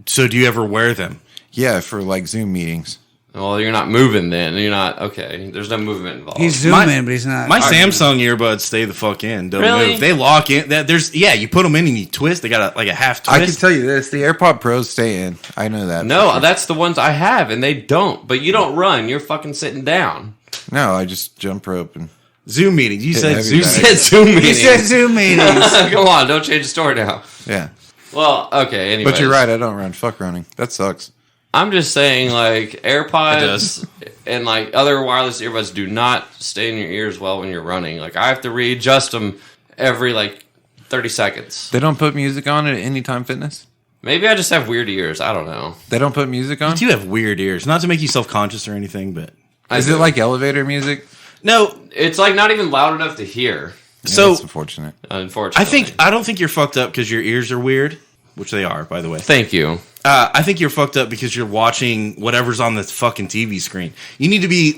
So do you ever wear them? yeah, for Zoom meetings. Well, you're not moving then. You're not okay. There's no movement involved. He's zooming, but he's not. My Samsung earbuds stay the fuck in. Don't Really? move. They lock in. You put them in and you twist. They got a half twist. I can tell you this: the AirPod Pros stay in. I know that. No, for sure. that's the ones I have, and they don't. But you don't run. You're fucking sitting down. No, I just jump rope and Zoom meetings. You said heavy Zoom. bag. Said Zoom He meeting. said Zoom meetings. Come on, don't change the story now. yeah. Well, okay. Anyway, But you're right. I don't run. Fuck running. That sucks. I'm just saying, AirPods does. and other wireless earbuds do not stay in your ears well when you're running. I have to readjust them every 30 seconds. They don't put music on at Anytime Fitness. Maybe I just have weird ears. I don't know. They don't put music on. You have weird ears. Not to make you self conscious or anything, but Is it like elevator music? no. It's not even loud enough to hear. Yeah, So that's unfortunate. Unfortunately, I don't think you're fucked up because your ears are weird, which they are, by the way. Thank you. I think you're fucked up because you're watching whatever's on the fucking TV screen. You need to be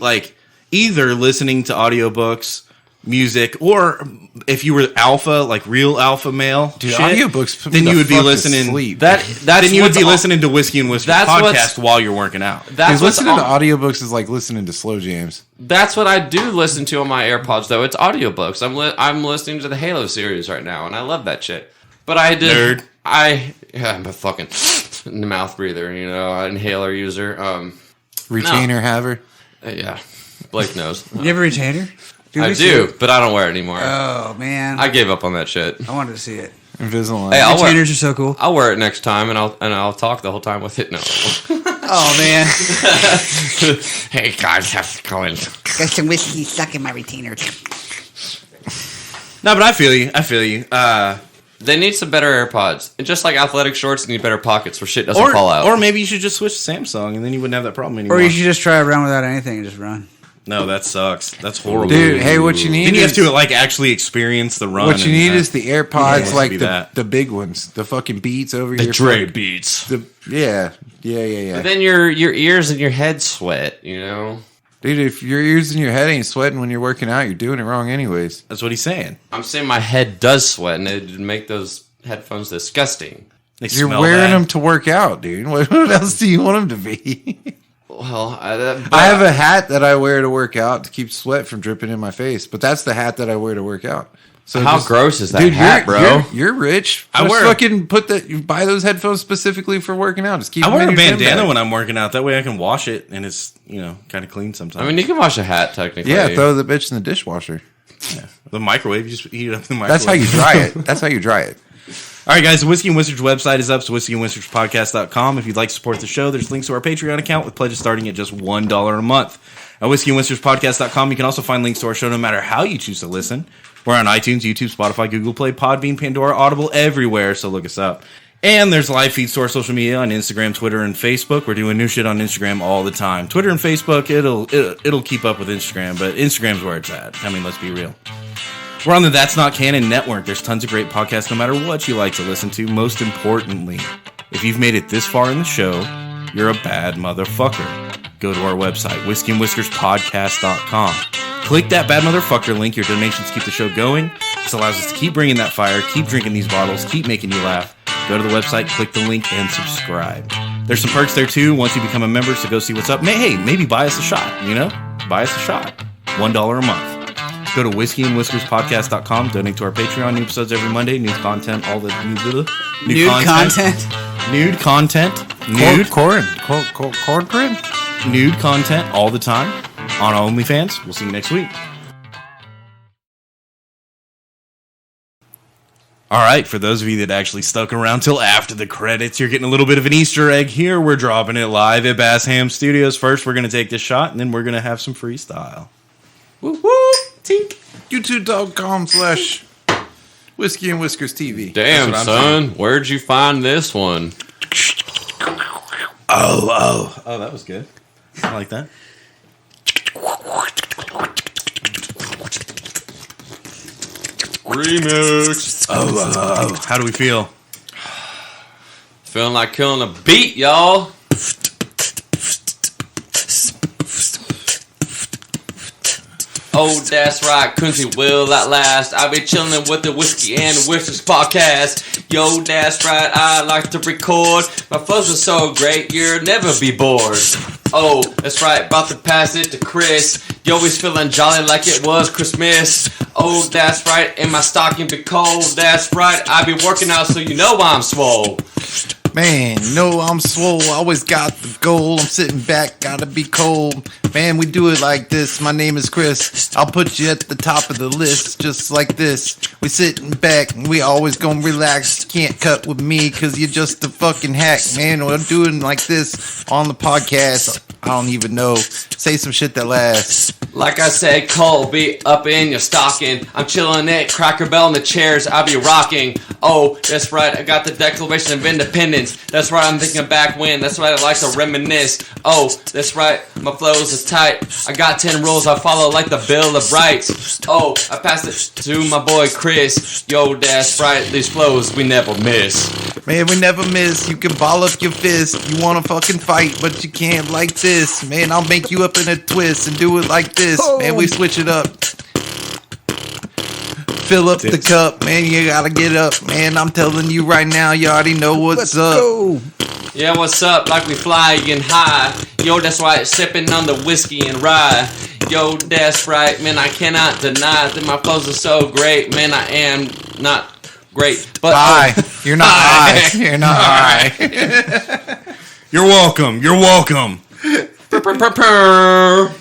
either listening to audiobooks, music, or if you were alpha, real alpha male, Dude, shit, audiobooks put me then the you would be fuck to listening. sleep. That's Then you would what's be on- listening to Whiskey and Whiskers That's what's- podcast while you're working out. That's Dude, what's listening to on- audiobooks is like listening to slow jams. That's what I do listen to on my AirPods, though. It's audiobooks. I'm listening to the Halo series right now, and I love that shit. But I did. Nerd. I'm a fucking. mouth breather, inhaler user. Retainer haver. Yeah, Blake knows. You ever retainer? Dude, I we do, see it. but I don't wear it anymore. Oh man, I gave up on that shit. I wanted to see it. Invisalign. Hey, Retainers are so cool. I'll wear it next time, and I'll talk the whole time with it. No. Oh man, Hey guys, how's it going? got some whiskey stuck in my retainer. No, but I feel you. They need some better AirPods, and just like athletic shorts need better pockets where shit doesn't fall out. Or maybe you should just switch to Samsung, and then you wouldn't have that problem anymore. Or you should just try a run without anything and just run. No, that sucks. That's horrible. Dude, hey, what you need Then you have is, to like actually experience the run. what you need is the AirPods, Yeah, like be the, that. the big ones, the fucking Beats over the your Dre Beats. Yeah. But then your ears and your head sweat, Dude, if your ears and your head ain't sweating when you're working out, you're doing it wrong anyways. That's what he's saying. I'm saying my head does sweat, and it'd make those headphones disgusting. They You're smell wearing bad. them to work out, dude. What else do you want them to be? Well, I have a hat that I wear to work out to keep sweat from dripping in my face, but that's the hat that I wear to work out. So How gross is that dude, hat, bro? You're rich. I Just wear- fucking you buy those headphones specifically for working out. Just keep. I them wear in a your gym bandana bag. when I'm working out. That way I can wash it, and it's kind of clean sometimes. I mean, you can wash a hat technically. Yeah, throw the bitch in the dishwasher. the microwave, you just heat it up in the microwave. That's how you dry it. That's how you dry it. All right, guys, the Whiskey and Wizards website is up, so whiskeyandwizardspodcast.com. If you'd like to support the show, there's links to our Patreon account with pledges starting at just $1 a month. At whiskeyandwizardspodcast.com, you can also find links to our show no matter how you choose to listen. We're on iTunes, YouTube, Spotify, Google Play, Podbean, Pandora, Audible, everywhere, so look us up. And there's live feeds to our social media on Instagram, Twitter, and Facebook. We're doing new shit on Instagram all the time. Twitter and Facebook, it'll keep up with Instagram, but Instagram's where it's at. I mean, let's be real. We're on the That's Not Canon network. There's tons of great podcasts no matter what you like to listen to. Most importantly, if you've made it this far in the show, you're a bad motherfucker. Go to our website, whiskeyandwhiskerspodcast.com. Click that bad motherfucker link. Your donations keep the show going. This allows us to keep bringing that fire, keep drinking these bottles, keep making you laugh. Go to the website, click the link, and subscribe. There's some perks there, too, once you become a member, so go see what's up. Hey, maybe buy us a shot, Buy us a shot. $1 a month. Go to whiskeyandwhiskerspodcast.com. Donate to our Patreon. New episodes every Monday. New content. All the new content. Nude content. Nude Corn. nude content all the time on OnlyFans. We'll see you next week. All right, for those of you that actually stuck around till after the credits, you're getting a little bit of an Easter egg here. We're dropping it live at Bass Ham Studios. First, we're going to take this shot, and then we're going to have some freestyle. Woo woo. Tink. YouTube.com/Whiskey and Whiskers TV. Damn, son, where'd you find this one? Oh, that was good. I like that. Remix. Oh, how do we feel? Feeling like killing a beat, y'all. Oh, that's right, country will at last. I be chilling with the Whiskey and Whiskers podcast. Yo, that's right, I like to record. My flows are so great, you'll never be bored. Oh, that's right, about to pass it to Chris. You always feeling jolly like it was Christmas. Oh, that's right, and my stocking be cold. That's right, I be working out so you know I'm swole. Man, I'm swole, always got the goal. I'm sitting back, gotta be cold. Man, we do it like this. My name is Chris. I'll put you at the top of the list, just like this. We sitting back, and we always gonna relax. Can't cut with me, cause you're just a fucking hack. Man, we're doing like this on the podcast. I don't even know. Say some shit that lasts. Like I said, Cole, be up in your stocking. I'm chilling at Cracker Barrel in the chairs, I'll be rocking. Oh, that's right, I got the Declaration of Independence. That's right, I'm thinking back when. That's right, I like to reminisce. Oh, that's right, my flows is tight. I got 10 rules I follow like the Bill of Rights. Oh, I passed it to my boy Chris. Yo, that's right, these flows we never miss. Man, we never miss. You can ball up your fist. You wanna fucking fight, but you can't like this. Man, I'll make you up in a twist and do it like this. Man, we switch it up. Fill up the cup, man, you gotta get up. Man, I'm telling you right now, you already know what's up. Go. Yeah, what's up? Like we flying high. Yo, that's right, sipping on the whiskey and rye. Yo, that's right, man, I cannot deny that my flows are so great. Man, I am not great. But High. You're not high. You're not high. You're welcome. You're welcome. Purr, purr, purr, purr.